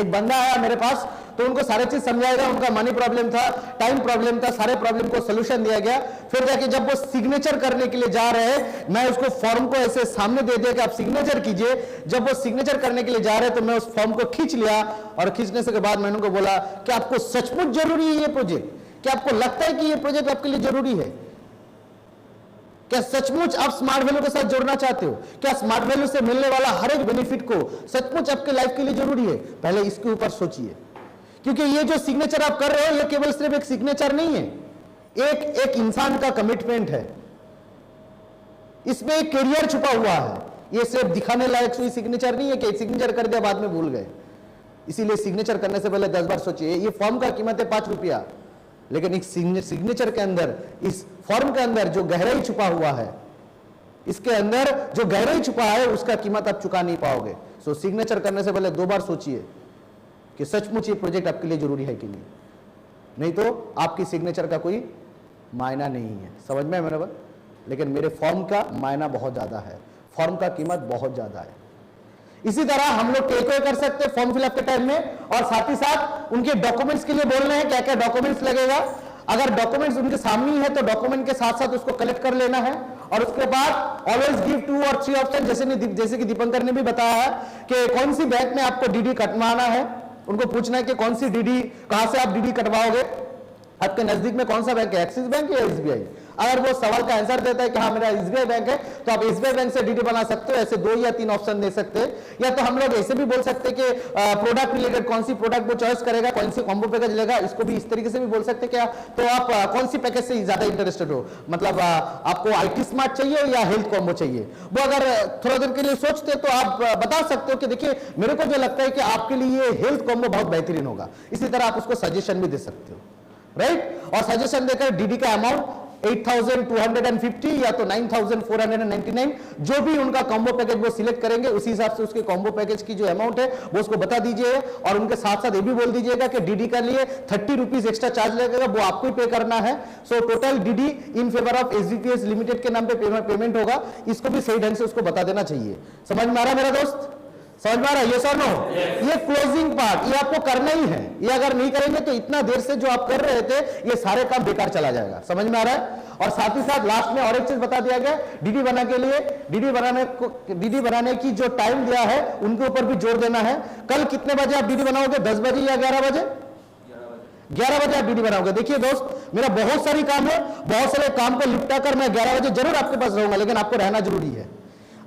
एक बंदा आया मेरे पास, तो उनको सारे चीज समझाएगा, उनका मनी प्रॉब्लम था, टाइम प्रॉब्लम था, सारे प्रॉब्लम को सोल्यूशन दिया गया। फिर जाके जब वो सिग्नेचर करने के लिए जा रहे हैं, मैं उसको फॉर्म को ऐसे सामने दे दिया कि आप सिग्नेचर कीजिए। जब वो सिग्नेचर करने के लिए जा रहे हैं तो मैं उस फॉर्म को खींच लिया, और खींचने से के बाद मैंने उनको बोला कि आपको सचमुच जरूरी है ये प्रोजेक्ट? क्या आपको लगता है कि ये प्रोजेक्ट आपके लिए जरूरी है? क्या सचमुच आप स्मार्ट वैल्यू के साथ जोड़ना चाहते हो? क्या स्मार्ट वैल्यू से मिलने वाला हर एक बेनिफिट को सचमुच आपके लाइफ के लिए जरूरी है? पहले इसके ऊपर सोचिए। क्योंकि ये जो सिग्नेचर आप कर रहे हो ये केवल सिर्फ एक सिग्नेचर नहीं है, एक इंसान का कमिटमेंट है, इसमें एक करियर छुपा हुआ है। ये सिर्फ दिखाने लायक कोई सिग्नेचर नहीं है कि सिग्नेचर कर दिया बाद में भूल गए। इसीलिए सिग्नेचर करने से पहले 10 बार सोचिए। ये फॉर्म का कीमत है 5 रुपया, लेकिन एक सिग्नेचर के अंदर, इस फॉर्म के अंदर जो गहराई छुपा हुआ है, इसके अंदर जो गहराई छुपा है उसका कीमत आप चुका नहीं पाओगे। सो सिग्नेचर करने से पहले 2 बार सोचिए कि सचमुच ये प्रोजेक्ट आपके लिए जरूरी है कि नहीं, नहीं तो आपकी सिग्नेचर का कोई मायना नहीं है। समझ में मेरा बात? लेकिन मेरे फॉर्म का मायना बहुत ज्यादा है, फॉर्म का कीमत बहुत ज्यादा है। इसी तरह हम लोग टेक कर सकते हैं फॉर्म फिलअप के टाइम में, और साथ ही साथ उनके डॉक्यूमेंट्स के लिए बोलना है क्या क्या डॉक्यूमेंट्स लगेगा। अगर डॉक्यूमेंट्स उनके सामने ही है तो डॉक्यूमेंट के साथ साथ उसको कलेक्ट कर लेना है। और उसके बाद ऑलवेज गिव 2 और 3 ऑप्शन, जैसे कि दीपंकर ने भी बताया है कि कौन सी बैंक में आपको डीडी कटवाना है। उनको पूछना है कि कौन सी डीडी, कहां से आप डीडी कटवाओगे, आपके नजदीक में कौन सा बैंक है, एक्सिस बैंक या एसबीआई। अगर वो सवाल का आंसर देता है कि हाँ मेरा एसबीआई बैंक है, तो आप एसबीआई बैंक से डीडी बना सकते हो। ऐसे 2 या 3 ऑप्शन दे सकते हैं। या तो हम लोग ऐसे भी बोल सकते हैं कि प्रोडक्ट रिलेटेड कौन सी प्रोडक्ट वो चॉइस करेगा, कौन सी कॉम्बो पैकेज लेगा, इसको भी इस तरीके से भी बोल सकते हैं क्या। तो आप कौन सी पैकेज से ज्यादा इंटरेस्टेड हो, मतलब आपको आईटी स्मार्ट चाहिए या हेल्थ कॉम्बो चाहिए। वो अगर थोड़ा देर के लिए सोचते तो आप बता सकते हो कि देखिए मेरे को जो लगता है कि आपके लिए हेल्थ कॉम्बो बहुत बेहतरीन होगा। इसी तरह आप उसको सजेशन भी दे सकते हो, राइट। और सजेशन देकर डीडी का अमाउंट 8,250 या तो 9,499, जो भी उनका कॉम्बो पैकेज वो सिलेक्ट करेंगे उसी हिसाब से उसके कॉम्बो पैकेज की जो अमाउंट है वो उसको बता दीजिए। और उनके साथ साथ ये भी बोल दीजिएगा कि डीडी के लिए 30 रुपीज एक्स्ट्रा चार्ज लगेगा, वो आपको ही पे करना है। So total DD in favour of SDPS limited के नाम पे पेमेंट होगा। इसको भी सही ढंग से उसको बता देना चाहिए। समझ में आ रहा है मेरा दोस्त? समझ में आ रहा है? ये सर नो, ये क्लोजिंग पार्ट ये आपको करना ही है। ये अगर नहीं करेंगे तो इतना देर से जो आप कर रहे थे ये सारे काम बेकार चला जाएगा। समझ में आ रहा है? और साथ ही साथ लास्ट में और एक चीज बता दिया गया, डीडी बनाने के लिए डीडी बनाने की जो टाइम दिया है उनके ऊपर भी जोर देना है। कल कितने बजे आप डीडी बनाओगे, 10 बजे या 11 बजे? 11 बजे आप डीडी बनाओगे। देखिए दोस्त, मेरा बहुत सारी काम है, बहुत सारे काम को निपटा कर मैं 11 बजे जरूर आपके पास रहूंगा, लेकिन आपको रहना जरूरी है।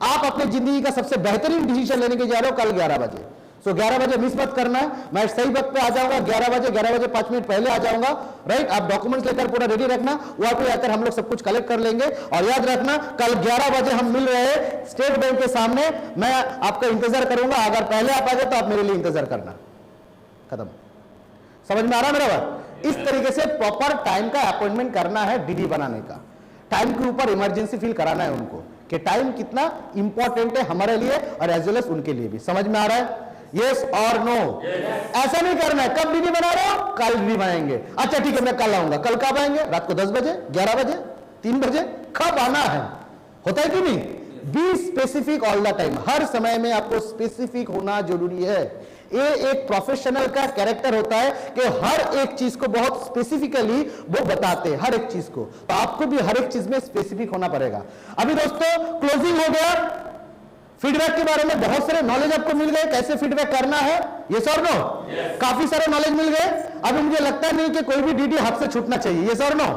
आप अपनी जिंदगी का सबसे बेहतरीन डिसीजन लेने के जा रहे हो कल 11 बजे। सो 11 बजे मिस मत करना है। मैं सही वक्त पे आ जाऊंगा 11 बजे 5 मिनट पहले आ जाऊंगा, राइट। आप डॉक्यूमेंट्स लेकर पूरा रेडी रखना, वहां पे आकर हम लोग सब कुछ कलेक्ट कर लेंगे। और याद रखना कल 11 बजे हम मिल रहे हैं स्टेट बैंक के सामने। मैं आपका इंतजार करूंगा। अगर पहले आप आ गए तो आप मेरे लिए इंतजार करना। खत्म। समझ में आ रहा मेरा बात? इस तरीके से प्रॉपर टाइम का अपॉइंटमेंट करना है डीडी बनाने का। टाइम के ऊपर इमरजेंसी फील कराना है उनको कि टाइम कितना इंपॉर्टेंट है हमारे लिए और एज वेल एज उनके लिए भी। समझ में आ रहा है? यस और नो? ऐसा नहीं करना है कब डीडी बना रहे हो, कल भी बनाएंगे। अच्छा ठीक है मैं कल आऊंगा। कल कब आएंगे? रात को 10 बजे, 11 बजे, 3 बजे, कब आना है? होता है कि नहीं? Be specific all the time. हर समय में आपको स्पेसिफिक होना जरूरी है। ये एक प्रोफेशनल का कैरेक्टर होता है कि हर एक चीज को बहुत स्पेसिफिकली वो बताते हैं, हर एक चीज को। तो आपको भी हर एक चीज में स्पेसिफिक होना पड़ेगा। अभी दोस्तों क्लोजिंग हो गया। फीडबैक के बारे में बहुत सारे नॉलेज आपको मिल गए, कैसे फीडबैक करना है, ये सर नो? काफी सारे नॉलेज मिल गए। अभी मुझे लगता नहीं कि कोई भी डीडी हाथ से छूटना चाहिए, ये सर नो?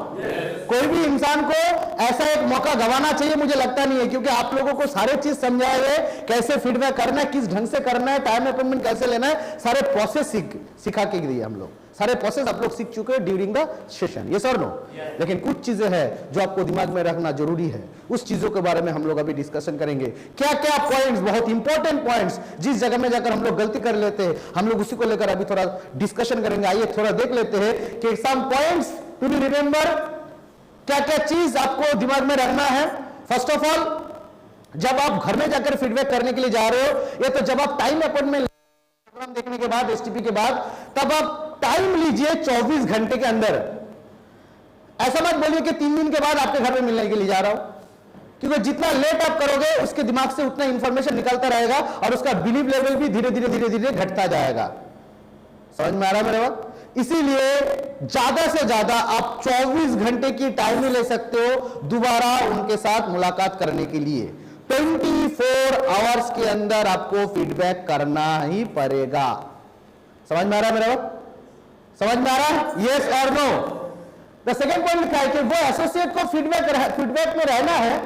कोई भी इंसान को ऐसा एक मौका गंवाना चाहिए मुझे लगता नहीं है, क्योंकि आप लोगों को सारे चीज समझाए गए, कैसे फीडबैक करना है, किस ढंग से करना है, टाइम अपॉइंटमेंट कैसे लेना है, सारे प्रोसेस सिखा के दिए हम लोग। सारे प्रोसेस आप लोग सीख चुके हैं ड्यूरिंग द सेशन, ये सर नो? लेकिन कुछ चीजें हैं जो आपको दिमाग में रखना जरूरी है। उस चीजों के बारे में हम लोग अभी डिस्कशन करेंगे। क्या क्या पॉइंट्स, बहुत इंपॉर्टेंट पॉइंट्स, जिस जगह में जाकर हम लोग गलती कर लेते हैं, हम लोग उसी को लेकर अभी थोड़ा डिस्कशन करेंगे। आइए थोड़ा देख लेते हैं कि some points to be remember, क्या क्या चीज आपको दिमाग में रखना है। फर्स्ट ऑफ ऑल, जब आप घर में जाकर फीडबैक करने के लिए जा रहे हो, या तो जब आप टाइम अपॉइंटमेंट प्रोग्राम देखने के बाद, एसटीपी के बाद, तब आप टाइम लीजिए 24 घंटे के अंदर। ऐसा मत बोलिए कि 3 दिन के बाद आपके घर में मिलने के लिए जा रहा हूं, क्योंकि जितना लेट आप करोगे उसके दिमाग से उतना इंफॉर्मेशन निकलता रहेगा और उसका बिलीव लेवल भी धीरे धीरे घटता जाएगा। समझ में आ रहा है मेरे बात? इसीलिए ज्यादा से ज्यादा आप 24 घंटे की टाइम ले सकते हो दोबारा उनके साथ मुलाकात करने के लिए। 24 आवर्स के अंदर आपको फीडबैक करना ही पड़ेगा। समझ में आ रहा है मेरा बात? समझ में आ रहा है? यस और नो? द सेकेंड पॉइंट लिखा है कि वो एसोसिएट को फीडबैक में रहना है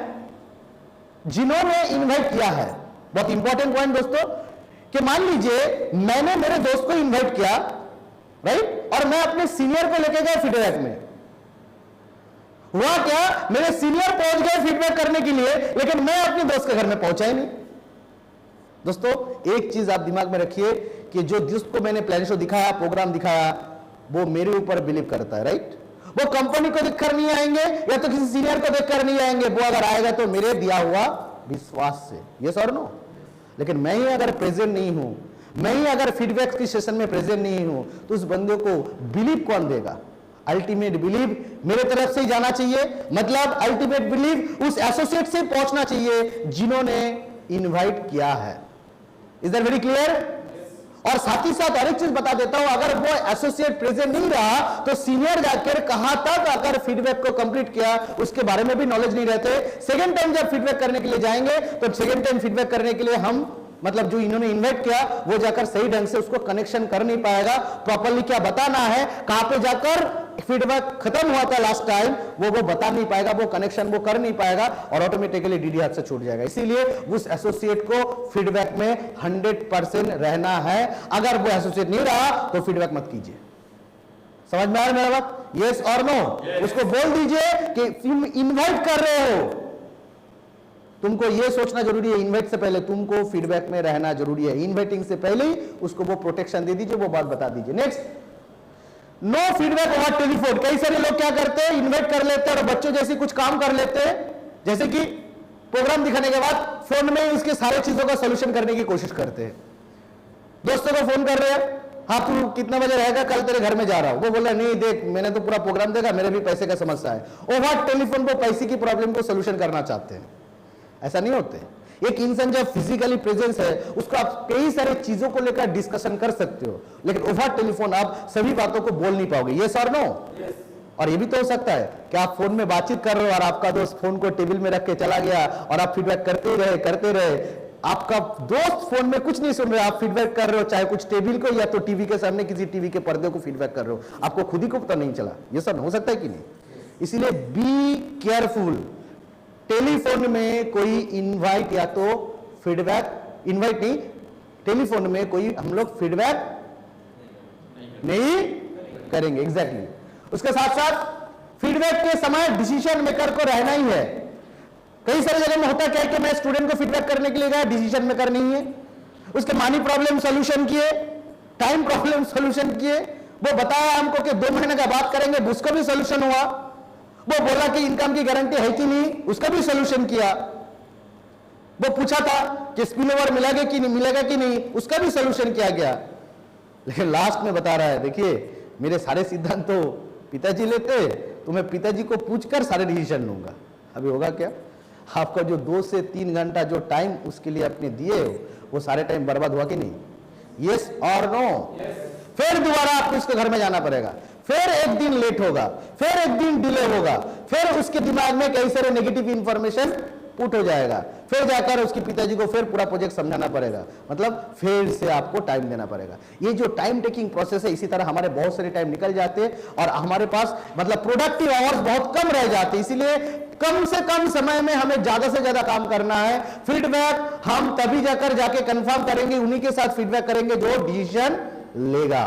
जिन्होंने इनवाइट किया है। बहुत इंपॉर्टेंट पॉइंट दोस्तों, कि मान लीजिए मैंने मेरे दोस्त को इनवाइट किया राइट। और मैं अपने सीनियर को लेके गया फीडबैक में, हुआ क्या, मेरे सीनियर पहुंच गए फीडबैक करने के लिए, लेकिन मैं अपने दोस्त के घर में पहुंचा ही नहीं। दोस्तों एक चीज आप दिमाग में रखिए कि जो जिसको मैंने प्लान शो दिखाया, प्रोग्राम दिखाया, वो मेरे ऊपर बिलीव करता है, राइट। वो कंपनी को देखकर नहीं आएंगे या तो किसी सीनियर को देखकर नहीं आएंगे, वो अगर आएगा तो मेरे दिया हुआ विश्वास से, यस और नो। लेकिन मैं ही अगर प्रेजेंट नहीं हूं, मैं ही अगर फीडबैक की सेशन में प्रेजेंट नहीं हूं, तो उस बंदे को बिलीव कौन देगा? अल्टीमेट बिलीव मेरे तरफ से ही जाना चाहिए, मतलब अल्टीमेट बिलीव उस एसोसिएट से पहुंचना चाहिए जिन्होंने इनवाइट किया है। Is that very clear? और साथ ही साथ एक चीज बता देता हूं, अगर वो एसोसिएट प्रेजेंट नहीं रहा तो सीनियर जाकर कहां तक अगर फीडबैक को कंप्लीट किया उसके बारे में भी नॉलेज नहीं रहते। सेकंड टाइम जब फीडबैक करने के लिए जाएंगे तो सेकंड टाइम फीडबैक करने के लिए हम मतलब जो इन्होंने इन्वाइट किया वो जाकर सही ढंग से उसको कनेक्शन कर नहीं पाएगा, प्रॉपर्ली क्या बताना है, कहां पे जाकर फीडबैक खत्म हुआ था लास्ट टाइम, वो बता नहीं पाएगा, वो कनेक्शन वो कर नहीं पाएगा और ऑटोमेटिकली डीडी हाथ से छूट जाएगा। इसीलिए उस एसोसिएट को फीडबैक में 100% रहना है। अगर वो एसोसिएट नहीं रहा तो फीडबैक मत कीजिए। समझ में आ रहा मेरा बात? यस और नो? उसको बोल दीजिए कि तुम इन्वाइट कर रहे हो, तुमको यह सोचना जरूरी है, इन्वाइट से पहले तुमको फीडबैक में रहना जरूरी है। इन्वाइटिंग से पहले ही उसको वो प्रोटेक्शन दे दीजिए, वो बात बता दीजिए। Next, no feedback over telephone. कई सारे लोग क्या करते हैं, इन्वाइट कर लेते हैं और बच्चों जैसे कुछ काम कर लेते हैं, जैसे कि प्रोग्राम दिखाने के बाद फोन में उसके सारे चीजों का सोल्यूशन करने की कोशिश करते हैं। दोस्तों को फोन कर रहे हैं, हाँ तू कितना बजे रहेगा, कल तेरे घर में जा रहा हूं। वो बोल रहा है नहीं देख मैंने तो पूरा प्रोग्राम देखा, मेरे भी पैसे का समस्या है। ओवर टेलीफोन को पैसे की प्रॉब्लम को सोल्यूशन करना चाहते हैं। ऐसा नहीं होते। एक इंसान जब फिजिकली प्रेजेंस है उसको आप कई सारी चीजों को लेकर डिस्कशन कर सकते हो, लेकिन ओवर टेलीफोन आप सभी बातों को बोल नहीं पाओगे। यस और नो? और ये भी तो हो सकता है कि आप फोन में बातचीत कर रहे हो और आपका दोस्त फोन को टेबल में रख के चला गया और आप फीडबैक करते रहे। आपका दोस्त फोन में कुछ नहीं सुन रहे, आप फीडबैक कर रहे हो, चाहे कुछ टेबल को या तो टीवी के सामने किसी टीवी के पर्दे को फीडबैक कर रहे हो, आपको खुद ही को पता नहीं चला। ये सब हो सकता है कि नहीं? इसीलिए बी केयरफुल। टेलीफोन में कोई इनवाइट या तो फीडबैक, इनवाइट नहीं, टेलीफोन में कोई हम लोग फीडबैक नहीं करेंगे। एग्जैक्टली। उसके साथ साथ फीडबैक के समय डिसीजन मेकर को रहना ही है। कई सारे जगह में होता क्या है कि मैं स्टूडेंट को फीडबैक करने के लिए गया, डिसीजन मेकर नहीं है, उसके मनी प्रॉब्लम सोल्यूशन किए, टाइम प्रॉब्लम सोल्यूशन किए, वो बताया हमको कि 2 महीने का बात करेंगे, उसका भी सोल्यूशन हुआ। वो बोला कि इनकम की गारंटी है कि नहीं, उसका भी सोल्यूशन किया। वो पूछा था कि स्पिल ओवर मिलेगा कि नहीं, उसका भी सोल्यूशन किया गया। लेकिन लास्ट में बता रहा है देखिए मेरे सारे सिद्धांत तो पिताजी लेते, तो मैं पिताजी को पूछकर सारे डिसीजन लूंगा। अभी होगा क्या? आपका जो 2 से 3 घंटा जो टाइम उसके लिए अपने दिए वो सारे टाइम बर्बाद हुआ कि नहीं? यस और नो? फिर दोबारा आपको उसके घर में जाना पड़ेगा, फिर एक दिन लेट होगा, फिर एक दिन डिले होगा, फिर उसके दिमाग में कई सारे नेगेटिव इंफॉर्मेशन पुट हो जाएगा, फिर जाकर उसके पिताजी को फिर पूरा प्रोजेक्ट समझाना पड़ेगा, मतलब फिर से आपको टाइम देना पड़ेगा। ये जो टाइम टेकिंग प्रोसेस है, इसी तरह हमारे बहुत सारे टाइम निकल जाते हैं और हमारे पास मतलब प्रोडक्टिव आवर्स बहुत कम रह जाते हैं। इसीलिए कम से कम समय में हमें ज्यादा से ज्यादा काम करना है। फीडबैक हम तभी जाकर जाके कंफर्म करेंगे, उन्हीं के साथ फीडबैक करेंगे जो डिसीजन लेगा।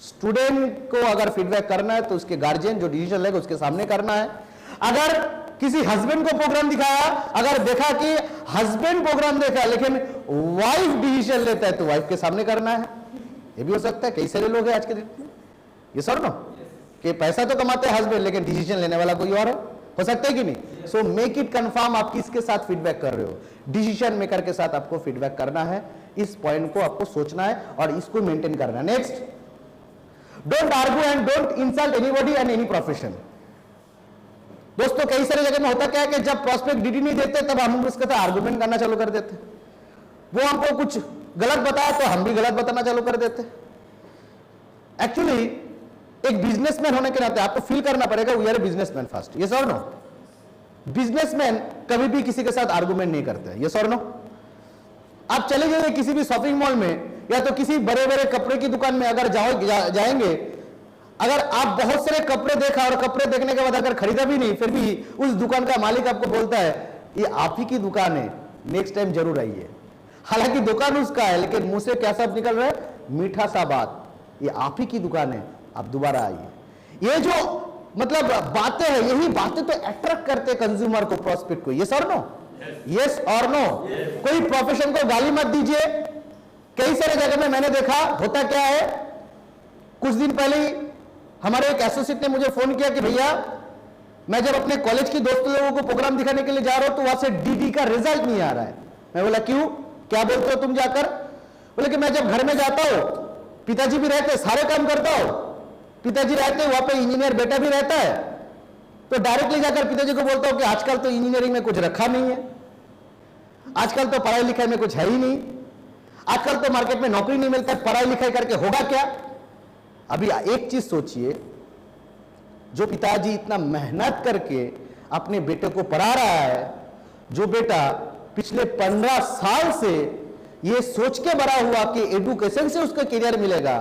स्टूडेंट को अगर फीडबैक करना है तो उसके गार्जियन जो डिसीजन लेगा उसके सामने करना है। अगर किसी हस्बैंड को प्रोग्राम दिखाया, अगर देखा कि हस्बैंड प्रोग्राम देखा लेकिन वाइफ डिसीजन लेता है तो वाइफ के सामने करना है। ये भी हो सकता है, कई सारे लोग हैं आज के दिन में, ये सर नो कि पैसा तो कमाते हैं हस्बैंड लेकिन डिसीजन लेने वाला कोई और है, हो सकता है कि नहीं? सो मेक इट कंफर्म आप किसके साथ फीडबैक कर रहे हो, डिसीजन मेकर के साथ आपको फीडबैक करना है। इस पॉइंट को आपको सोचना है और इसको मेंटेन करना है। Next, don't argue and don't insult anybody and any profession. दोस्तों कई सारे जगह में होता क्या है कि जब प्रोस्पेक्ट डीडी नहीं देते तब हम उसके साथ आर्गुमेंट करना चालू कर देते, वो हमको कुछ गलत बताया तो हम भी गलत बताना चालू कर देते। एक्चुअली एक बिजनेसमैन होने के नाते आपको फील करना पड़ेगा we are a businessman first. Yes और नो? बिजनेसमैन कभी भी किसी के साथ आर्गुमेंट नहीं करते। यस और नो? आप चले जाइए किसी भी शॉपिंग मॉल में या तो किसी बड़े बड़े कपड़े की दुकान में अगर जाएंगे, अगर आप बहुत सारे कपड़े देखा और कपड़े देखने के बाद अगर खरीदा भी नहीं, फिर भी उस दुकान का मालिक आपको बोलता है ये आप ही की दुकान है, नेक्स्ट टाइम जरूर आइए। हालांकि दुकान उसका है लेकिन मुंह से क्या सब निकल रहा है, मीठा सा बात, ये आप ही की दुकान है, आप दोबारा आइए। ये जो मतलब बातें हैं, यही बातें तो अट्रैक्ट करते हैं कंज्यूमर को, प्रोस्पेक्ट को। यस और नो? यस और नो? कोई प्रोफेशन को गाली मत दीजिए। कई सारे जगह में मैंने देखा होता क्या है, कुछ दिन पहले ही हमारे एक एसोसिएट ने मुझे फोन किया कि भैया मैं जब अपने कॉलेज की दोस्त लोगों को प्रोग्राम दिखाने के लिए जा रहा हूं तो वहां से डीडी का रिजल्ट नहीं आ रहा है। मैं बोला क्यों, क्या बोलते हो तुम जाकर? बोले कि मैं जब घर में जाता हूं, पिताजी भी रहते, सारे काम करता हूं, पिताजी रहते, वहां पे इंजीनियर बेटा भी रहता है, तो डायरेक्टली जाकर पिताजी को बोलता हूं कि आजकल तो इंजीनियरिंग में कुछ रखा नहीं है, आजकल तो पढ़ाई लिखाई में कुछ है ही नहीं, आजकल तो मार्केट में नौकरी नहीं मिलता, पढ़ाई लिखाई करके होगा क्या? अभी एक चीज सोचिए, जो पिताजी इतना मेहनत करके अपने बेटे को पढ़ा रहा है, जो बेटा पिछले 15 साल से ये सोच के बड़ा हुआ कि एजुकेशन से उसका करियर मिलेगा,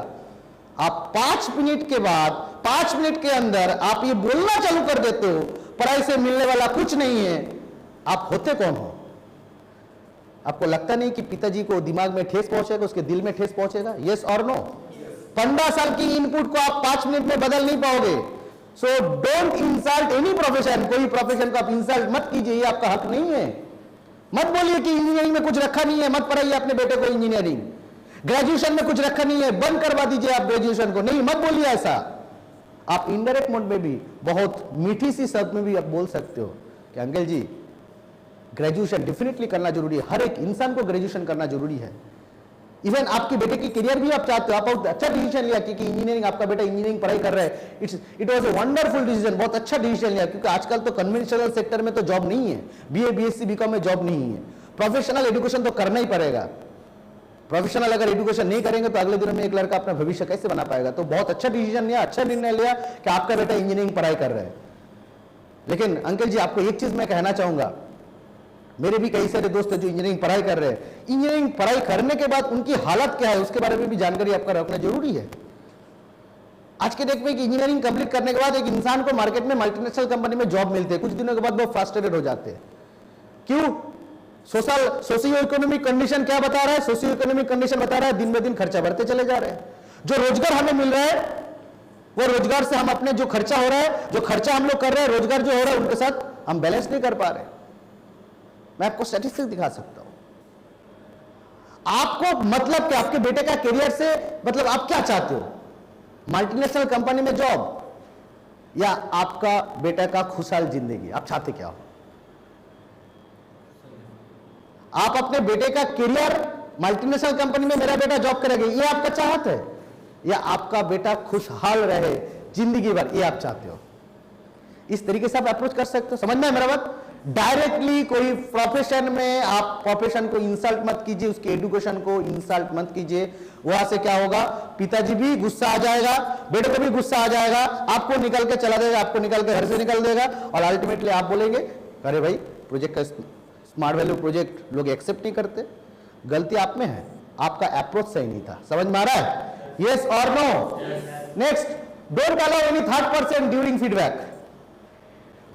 आप 5 मिनट के बाद, 5 मिनट के अंदर आप ये बोलना चालू कर देते हो पढ़ाई से मिलने वाला कुछ नहीं है। आप होते कौन हो? आपको लगता नहीं कि पिताजी को दिमाग में ठेस पहुंचेगा, उसके दिल में ठेस पहुंचेगा? यस और नो? 15 साल की इनपुट को आप 5 मिनट में बदल नहीं पाओगे। So don't insult any profession. कोई प्रोफेशन को आप इंसल्ट मत कीजिए, ये आपका हक नहीं है। मत बोलिए कि इंजीनियरिंग में कुछ रखा नहीं है, मत पढ़ाइए अपने बेटे को इंजीनियरिंग। ग्रेजुएशन में कुछ रखा नहीं है, बंद करवा दीजिए आप ग्रेजुएशन को, नहीं, मत बोलिए ऐसा। आप इनडायरेक्ट मोड में भी, बहुत मीठी सी शब्द में भी आप बोल सकते हो कि अंकल जी ग्रेजुएशन डेफिनेटली करना जरूरी है, हर एक इंसान को ग्रेजुएशन करना जरूरी है। इवन आपके बेटे की करियर भी आप चाहते हो, आप बहुत अच्छा डिसीजन लिया कि इंजीनियरिंग, आपका बेटा इंजीनियरिंग पढ़ाई कर रहा है, it was a wonderful decision, बहुत अच्छा डिसीजन लिया, क्योंकि आजकल तो कन्वेंशनल सेक्टर में तो जॉब नहीं है, बीए बीएससी बीकॉम में जॉब नहीं है, प्रोफेशनल एजुकेशन तो करना ही पड़ेगा। प्रोफेशनल अगर एजुकेशन नहीं करेंगे तो अगले दिनों में एक लड़का अपना भविष्य कैसे बना पाएगा? तो बहुत अच्छा डिसीजन लिया, अच्छा निर्णय लिया कि आपका बेटा इंजीनियरिंग पढ़ाई कर रहा है। लेकिन अंकल जी आपको एक चीज मैं कहना चाहूंगा, मेरे भी कई सारे दोस्त हैं जो इंजीनियरिंग पढ़ाई कर रहे हैं, इंजीनियरिंग पढ़ाई करने के बाद उनकी हालत क्या है उसके बारे में भी जानकारी आपका रखना जरूरी है। आज के डेट में इंजीनियरिंग कंप्लीट करने के बाद एक इंसान को मार्केट में मल्टीनेशनल कंपनी में जॉब मिलती है, कुछ दिनों के बाद वो फ्रस्ट्रेटेड हो जाते हैं। क्यों? सोशियो इकोनॉमिक कंडीशन क्या बता रहा है? सोशियो इकोनॉमिक कंडीशन बता रहा है दिन ब दिन खर्चा बढ़ते चले जा रहे हैं। जो रोजगार हमें मिल रहा है, वो रोजगार से हम अपने जो खर्चा हो रहा है, जो खर्चा हम लोग कर रहे हैं, रोजगार जो हो रहा है उनके साथ हम बैलेंस नहीं कर पा रहे। मैं आपको स्टैटिस्टिक्स दिखा सकता हूं। आपको मतलब कि आपके बेटे का करियर से मतलब आप क्या चाहते हो? मल्टीनेशनल कंपनी में जॉब या आपका बेटा का खुशहाल जिंदगी? आप चाहते क्या हो? आप अपने बेटे का करियर मल्टीनेशनल कंपनी में मेरा बेटा जॉब करेगा, ये आपका चाहत है, या आपका बेटा खुशहाल रहे जिंदगी भर, ये आप चाहते हो? इस तरीके से आप अप्रोच कर सकते हो। समझ में है मेरा बात? डायरेक्टली कोई प्रोफेशन में आप प्रोफेशन को इंसल्ट मत कीजिए, उसके एजुकेशन को इंसल्ट मत कीजिए। वहां से क्या होगा? पिताजी भी गुस्सा आ जाएगा, बेटे को भी गुस्सा आ जाएगा, आपको निकल के चला देगा, आपको निकल के घर से निकल देगा, और अल्टीमेटली आप बोलेंगे अरे भाई प्रोजेक्ट का स्मार्ट वैल्यू प्रोजेक्ट लोग एक्सेप्ट नहीं करते। गलती आप में है, आपका अप्रोच सही नहीं था। समझ में आ रहा है? यस और no? Next, don't allow any third person during feedback.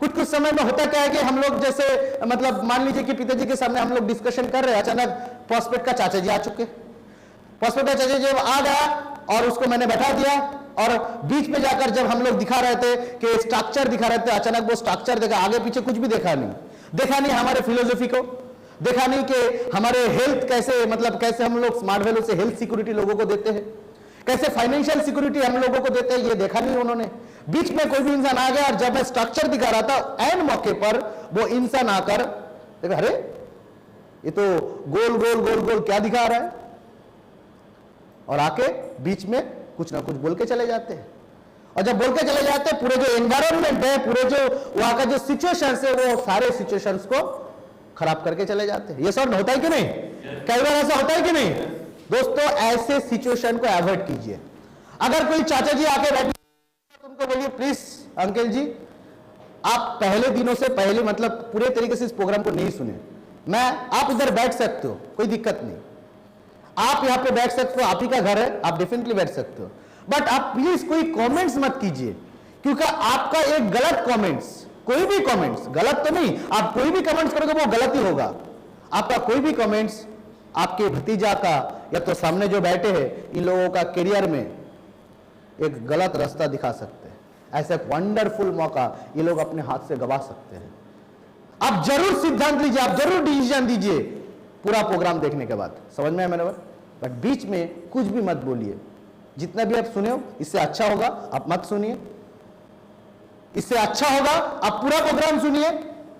कुछ समय में होता क्या है कि हम लोग जैसे मतलब मान लीजिए कि पिताजी के सामने हम लोग डिस्कशन कर रहे हैं, अचानक प्रोस्पेक्ट का चाचा जी आ चुके। प्रोस्पेक्ट का चाचा जी जब आ गया और उसको मैंने बैठा दिया, और बीच में जाकर जब हम लोग दिखा रहे थे कि स्ट्रक्चर दिखा रहे थे, अचानक वो स्ट्रक्चर देखा, आगे पीछे कुछ भी देखा नहीं हमारे फिलोसॉफी को, देखा नहीं कि हमारे हेल्थ कैसे, मतलब कैसे हम लोग स्मार्ट वैल्यू से हेल्थ सिक्योरिटी लोगों को देते हैं, कैसे फाइनेंशियल सिक्योरिटी हम लोगों को देते हैं, ये देखा नहीं उन्होंने। बीच में कोई भी इंसान आ गया और जब मैं स्ट्रक्चर दिखा रहा था, एंड मौके पर वो इंसान आकर देखा, अरे ये तो गोल गोल गोल गोल क्या दिखा रहा है, और आके बीच में कुछ ना कुछ बोल के चले जाते हैं। और जब बोल के चले जाते हैं, पूरे जो एनवायरमेंट है, पूरे जो वहां का जो सिचुएशन है, वो सारे सिचुएशंस को खराब करके चले जाते हैं। ये सब होता है कि नहीं? कई बार ऐसा होता है कि नहीं? दोस्तों, ऐसे सिचुएशन को अवॉइड कीजिए। अगर कोई चाचा जी आके बैठे तो उनको बोलिए प्लीज अंकल जी आप पहले दिनों से पहले मतलब पूरे तरीके से इस प्रोग्राम को नहीं सुने, आप इधर बैठ सकते हो, कोई दिक्कत नहीं, आप यहां पे बैठ सकते हो, आप ही का घर है, आप डेफिनेटली बैठ सकते हो, बट आप प्लीज कोई कमेंट्स मत कीजिए, क्योंकि आपका एक गलत कमेंट्स, कोई भी कमेंट्स, गलत तो नहीं, आप कोई भी कमेंट्स करोगे वो गलत ही होगा। आपका कोई भी कमेंट्स आपके भतीजा का या तो सामने जो बैठे हैं इन लोगों का करियर में एक गलत रास्ता दिखा सकते हैं। ऐसा एक वंडरफुल मौका ये लोग अपने हाथ से गवा सकते हैं। आप जरूर सिद्धांत लीजिए, आप जरूर डिसीजन दीजिए पूरा प्रोग्राम देखने के बाद, समझ में आया मेरे बात? बट बीच में कुछ भी मत बोलिए। जितना भी आप सुने हो इससे अच्छा होगा आप मत सुनिए, इससे अच्छा होगा आप पूरा प्रोग्राम सुनिए,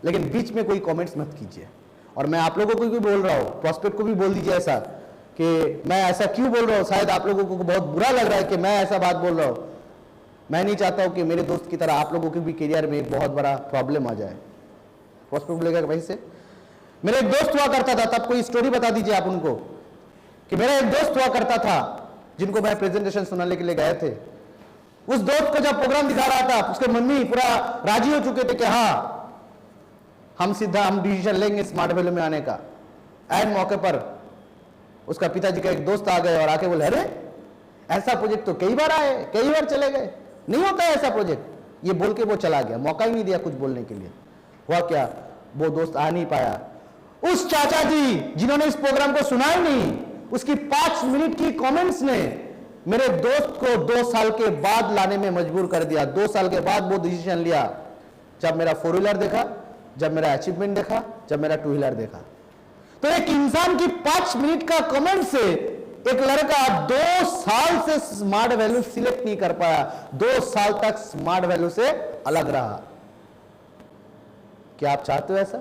लेकिन बीच में कोई कमेंट्स मत कीजिए। और मैं आप लोगों को भी बोल रहा हूं, प्रोस्पेक्ट को भी बोल दीजिए ऐसा कि मैं ऐसा क्यों बोल रहा हूं, शायद आप लोगों को बहुत बुरा लग रहा है कि मैं ऐसा बात बोल रहा हूं। मैं नहीं चाहता हूं कि मेरे दोस्त की तरह आप लोगों के भी करियर में एक बहुत बड़ा प्रॉब्लम आ जाए। प्रोस्पेक्ट बोलेगा भाई से मेरा एक दोस्त हुआ करता था, तब कोई स्टोरी बता दीजिए आप उनको कि मेरा एक दोस्त हुआ करता था जिनको मैं प्रेजेंटेशन सुनाने के लिए गए थे। उस दोस्त को जब प्रोग्राम दिखा रहा था उसके मम्मी पूरा राजी हो चुके थे कि हाँ हम डिसीजन लेंगे स्मार्ट वैल्यू में आने का। एंड मौके पर उसका पिताजी का एक दोस्त आ गए और आके बोले अरे ऐसा प्रोजेक्ट तो कई बार आए, कई बार चले गए, नहीं होता है ऐसा प्रोजेक्ट। ये बोल के वो चला गया, मौका ही नहीं दिया कुछ बोलने के लिए। हुआ क्या, वो दोस्त आ नहीं पाया। उस चाचा जी जिन्होंने इस प्रोग्राम को सुना ही नहीं, उसकी 5 मिनट की कमेंट्स ने मेरे दोस्त को 2 साल के बाद लाने में मजबूर कर दिया। 2 साल के बाद वो डिसीजन लिया, जब मेरा 4 व्हीलर देखा, जब मेरा अचीवमेंट देखा, जब मेरा 2 व्हीलर देखा। तो एक इंसान की 5 मिनट का कमेंट से एक लड़का 2 साल से स्मार्ट वैल्यू सिलेक्ट नहीं कर पाया, 2 साल तक स्मार्ट वैल्यू से अलग रहा। क्या आप चाहते हो ऐसा?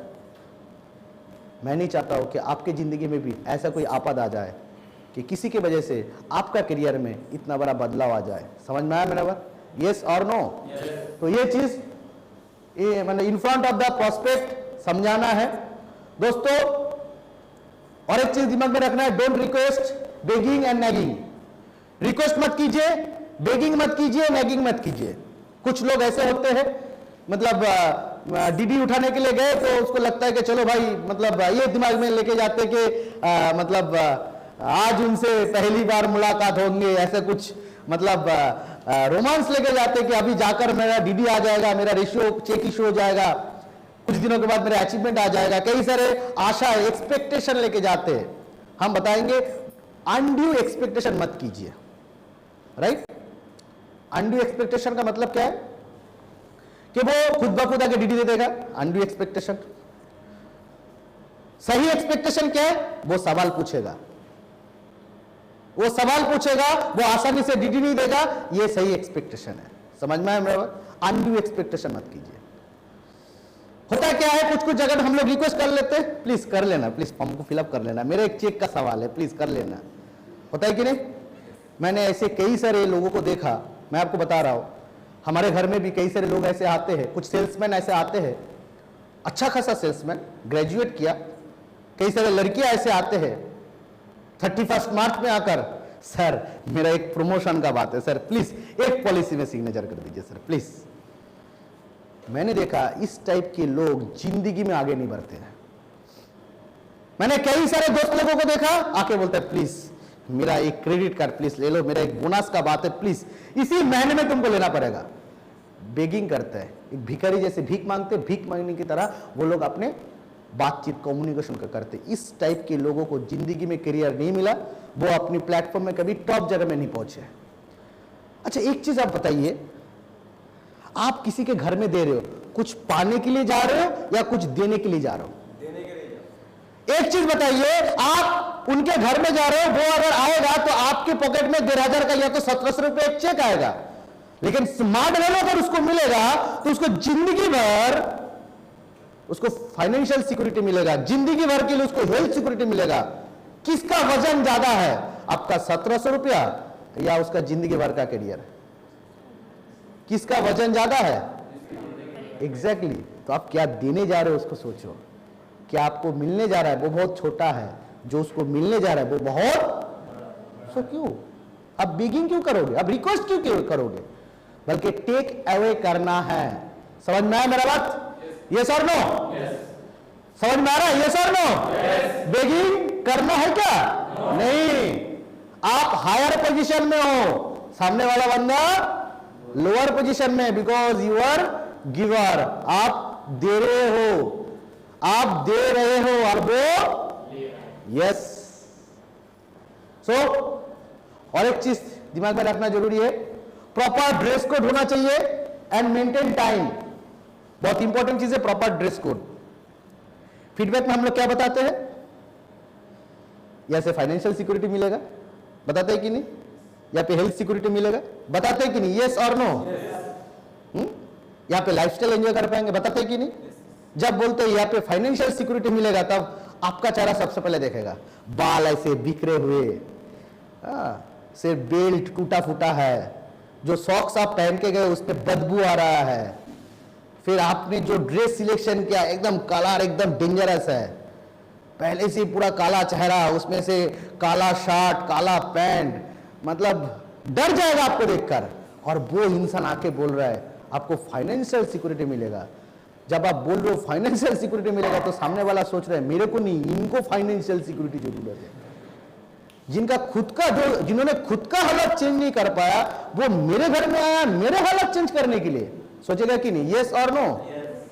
मैं नहीं चाहता हूं कि आपकी जिंदगी में भी ऐसा कोई आपद आ जाए कि किसी की वजह से आपका करियर में इतना बड़ा बदलाव आ जाए। समझ में आया मेरा बात? यस और नो? तो ये चीज मैंने in front of the prospect समझाना है दोस्तों। और एक चीज दिमाग में रखना है, don't request begging and nagging. Request मत कीजिए, बेगिंग मत कीजिए, नैगिंग मत कीजिए। कुछ लोग ऐसे होते हैं, मतलब डीडी उठाने के लिए गए तो उसको लगता है कि चलो भाई, मतलब ये दिमाग में लेके जाते कि मतलब आज उनसे पहली बार मुलाकात होंगे, ऐसे कुछ मतलब रोमांस लेके जाते कि अभी जाकर मेरा डीडी आ जाएगा, मेरा रेशियो चेक इशू हो जाएगा, कुछ दिनों के बाद मेरा अचीवमेंट आ जाएगा। कई सारे आशा एक्सपेक्टेशन लेके जाते हैं। हम बताएंगे अनड्यू एक्सपेक्टेशन मत कीजिए, राइट? अनड्यू एक्सपेक्टेशन का मतलब क्या है कि वो खुद ब खुद आके डीडी दे देगा। Undue expectation. सही एक्सपेक्टेशन क्या है? वो सवाल पूछेगा, वो सवाल पूछेगा, वो आसानी से डीडी नहीं देगा, ये सही एक्सपेक्टेशन है। समझ में आया मेरा बात? अनड्यू एक्सपेक्टेशन मत कीजिए। होता क्या है, कुछ कुछ जगह हम लोग रिक्वेस्ट कर लेते हैं, प्लीज कर लेना, प्लीज फॉर्म को फिलअप कर लेना, मेरा एक चेक का सवाल है, प्लीज कर लेना। होता है कि नहीं? मैंने ऐसे कई सारे लोगों को देखा, मैं आपको बता रहा हूं, हमारे घर में भी कई सारे लोग ऐसे आते हैं, कुछ सेल्समैन ऐसे आते हैं, अच्छा खासा सेल्समैन, ग्रेजुएट किया। कई सारे लड़कियां ऐसे आते हैं 31 मार्च में आकर, सर मेरा एक प्रमोशन का बात है सर, प्लीज एक पॉलिसी में सिग्नेचर कर दीजिए सर प्लीज। मैंने देखा इस टाइप के लोग जिंदगी में आगे नहीं बढ़ते हैं। मैंने कई सारे दोस्त लोगों को देखा आके बोलते हैं प्लीज मेरा एक क्रेडिट कार्ड प्लीज ले लो, मेरा एक बोनस का बात है प्लीज, इसी महीने में तुमको लेना पड़ेगा। बेगिंग करता है, एक भिखारी जैसे भीख मांगते, भीख मांगने की तरह वो लोग अपने बातचीत कम्युनिकेशन का करते। इस टाइप के लोगों को जिंदगी में करियर नहीं मिला, वो अपनी प्लेटफॉर्म में कभी टॉप जगह में नहीं पहुंचे। अच्छा एक चीज आप बताइए, आप किसी के घर में दे रहे हो, कुछ पाने के लिए जा रहे हो या कुछ देने के लिए जा रहे हो? देने के लिए जा। एक चीज बताइए, आप उनके घर में जा रहे हो, वो अगर आएगा तो आपके पॉकेट में 1500 का या तो 1700 रुपए एक चेक आएगा, लेकिन स्मार्ट वैल्यू अगर उसको मिलेगा तो उसको जिंदगी भर उसको फाइनेंशियल सिक्योरिटी मिलेगा, जिंदगी भर के लिए उसको हेल्थ सिक्योरिटी मिलेगा। किसका वजन ज्यादा है, आपका 1700 रुपया या उसका जिंदगी भर का करियर? किसका वजन ज्यादा है? एग्जैक्टली। तो आप क्या देने जा रहे हो उसको सोचो। क्या आपको मिलने जा रहा है वो बहुत छोटा है, जो उसको मिलने जा रहा है वो बहुत। सो क्यों अब बेगिंग क्यों करोगे, अब रिक्वेस्ट क्यों करोगे, बल्कि टेक अवे करना है। समझ में आया मेरा बात? यस और नो? समझ में आ रहा है? यस और नो? बेगिंग करना है क्या? नहीं। आप हायर पोजीशन में हो, सामने वाला बंदा लोअर पोजीशन में, बिकॉज यू आर गिवर। आप दे रहे हो, आप दे रहे हो और वो यस। सो और एक चीज दिमाग में रखना जरूरी है, प्रॉपर ड्रेस कोड होना चाहिए एंड मेंटेन टाइम। बहुत इंपॉर्टेंट चीज है प्रॉपर ड्रेस कोड। फीडबैक में हम लोग क्या बताते हैं? या से फाइनेंशियल सिक्योरिटी मिलेगा, बताते हैं कि नहीं? या पे हेल्थ सिक्योरिटी मिलेगा, बताते हैं कि नहीं? यस और नो? यहाँ पे लाइफस्टाइल एंजॉय कर पाएंगे, बताते हैं कि नहीं? जब बोलते हैं यहाँ पे फाइनेंशियल सिक्योरिटी मिलेगा, तब आपका चेहरा सबसे पहले देखेगा। बाल ऐसे बिखरे हुए, से बेल्ट टूटा फूटा है, जो सॉक्स आप पहन के गए उस पर बदबू आ रहा है, फिर आपने जो ड्रेस सिलेक्शन किया एकदम कलर एकदम डेंजरस है, पहले से पूरा काला चेहरा, उसमें से काला शर्ट काला पैंट, मतलब डर जाएगा आपको देखकर। और वो इंसान आके बोल रहा है आपको फाइनेंशियल सिक्योरिटी मिलेगा। जब आप बोल रहे हो फाइनेंशियल सिक्योरिटी मिलेगा, तो सामने वाला सोच रहा है मेरे को नहीं, इनको फाइनेंशियल सिक्योरिटी जरूरत है। जिनका खुद का जो जिन्होंने खुद का हालत चेंज नहीं कर पाया, वो मेरे घर में आया मेरे हालत चेंज करने के लिए, सोचेगा कि नहीं? यस और नो?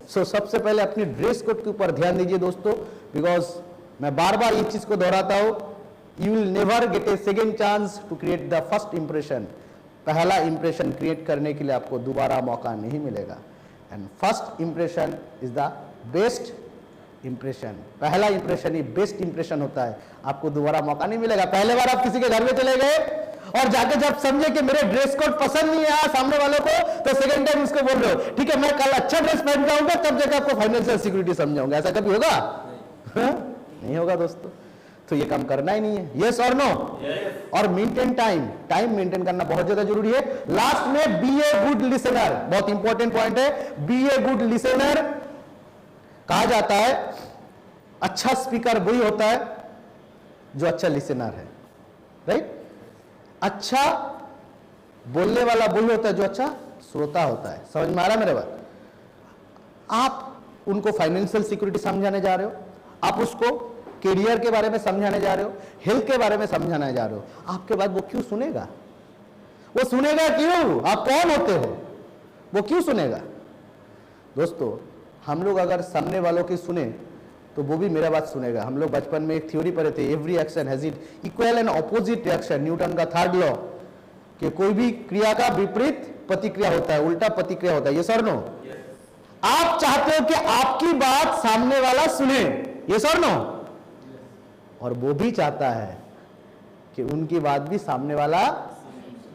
सो सबसे पहले अपनी ड्रेस कोड के ऊपर ध्यान दीजिए दोस्तों, बिकॉज मैं बार बार ये चीज को दोहराता हूं, you will never get a second chance to create the first impression. पहला इंप्रेशन क्रिएट करने के लिए आपको दोबारा मौका नहीं मिलेगा, and first impression is the best impression. पहला इंप्रेशन ही बेस्ट इंप्रेशन होता है, आपको दोबारा मौका नहीं मिलेगा। पहले बार आप किसी के घर में चले गए और जाके जब समझे कि मेरे ड्रेस कोड पसंद नहीं आया सामने वालों को, तो सेकंड टाइम उसको बोल रहे हो ठीक है मैं कल अच्छा ड्रेस पहन जाऊंगा, तब जाकर आपको फाइनेंशियल सिक्योरिटी समझाऊंगा। ऐसा कभी होगा? नहीं होगा दोस्तों। तो ये काम करना ही नहीं है। यस और नो? और मेंटेन टाइम, टाइम मेंटेन करना बहुत ज्यादा जरूरी है। लास्ट में बी ए गुड लिसनर, बहुत इंपॉर्टेंट पॉइंट है। बी ए गुड लिसनर कहा जाता है, अच्छा स्पीकर वही होता है जो अच्छा लिसनर है, राइट? अच्छा बोलने वाला वही होता है जो अच्छा श्रोता होता है। समझ में आ रहा है मेरे बात? आप उनको फाइनेंशियल सिक्योरिटी समझाने जा रहे हो, आप उसको करियर के बारे में समझाने जा रहे हो, हेल्थ के बारे में समझाने जा रहे हो, आपके बाद वो क्यों सुनेगा? वो सुनेगा क्यों? आप कौन होते हो? वो क्यों सुनेगा? दोस्तों, हम लोग अगर सामने वालों की सुने तो वो भी मेरा बात सुनेगा। हम लोग बचपन में एक थ्योरी पढ़े थे, every action has it equal and opposite reaction, Newton का थर्ड लॉ, कि कोई भी क्रिया का विपरीत प्रतिक्रिया होता है, उल्टा प्रतिक्रिया होता है। ये सर नो? आप चाहते हो कि आपकी बात सामने वाला सुने, ये सर नो? और वो भी चाहता है कि उनकी बात भी सामने वाला,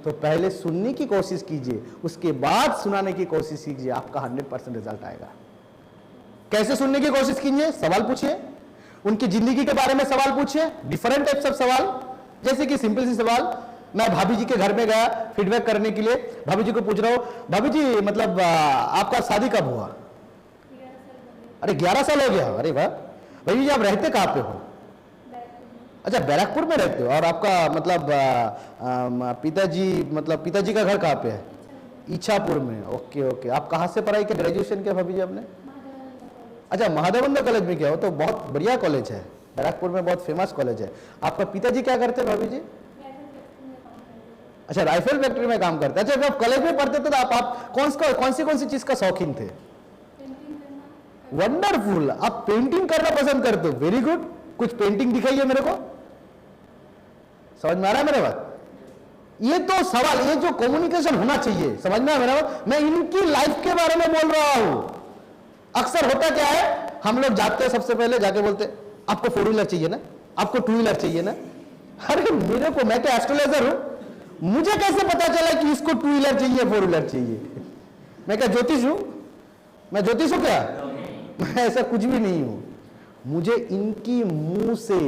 तो पहले सुनने की कोशिश कीजिए, उसके बाद सुनाने की कोशिश कीजिए, आपका 100% रिजल्ट आएगा। कैसे सुनने की कोशिश कीजिए? सवाल पूछिए, उनकी जिंदगी के बारे में सवाल पूछिए, डिफरेंट टाइप्स ऑफ सवाल। जैसे कि सिंपल सी सवाल, मैं भाभी जी के घर में गया फीडबैक करने के लिए, भाभी जी को पूछ रहा हूं, भाभी जी मतलब आपका शादी कब हुआ? अरे 11 साल हो गया। अरे वाह। भाभी जी आप रहते कहाँ पे हो? अच्छा बैरकपुर में रहते हो। और आपका मतलब पिताजी, मतलब पिताजी का घर कहाँ पे है? इच्छापुर में। Okay okay. आप कहाँ से पढ़ाई की, ग्रेजुएशन किया भाभी जी आपने? अच्छा महादेवंद्र कॉलेज में किया हो, तो बहुत बढ़िया कॉलेज है, बैरकपुर में बहुत फेमस कॉलेज है। आपका पिताजी क्या करते हैं भाभी जी? अच्छा राइफल फैक्ट्री में काम करते हैं। अच्छा जब कॉलेज में पढ़ते थे तो आप कौन सी चीज का शौकीन थे? वंडरफुल, आप पेंटिंग करना पसंद करते हो, वेरी गुड। कुछ पेंटिंग दिखाइए मेरे को, समझ में आ रहा है मेरे बात? ये तो सवाल, ये जो कम्युनिकेशन होना चाहिए, समझ में आ मेरा बात? मैं इनकी लाइफ के बारे में बोल रहा हूं। अक्सर होता क्या है, हम लोग जाते हैं सबसे पहले जाके बोलते आपको 4 व्हीलर चाहिए ना, आपको 2 व्हीलर चाहिए ना। अरे मेरे को, मैं क्या एस्ट्रोलॉजर हूं? मुझे कैसे पता चला कि इसको 2 व्हीलर चाहिए 4 व्हीलर चाहिए? मैं क्या ज्योतिष हूं? मैं ज्योतिष हूं क्या? मैं ऐसा कुछ भी नहीं हूं। मुझे इनकी मुंह से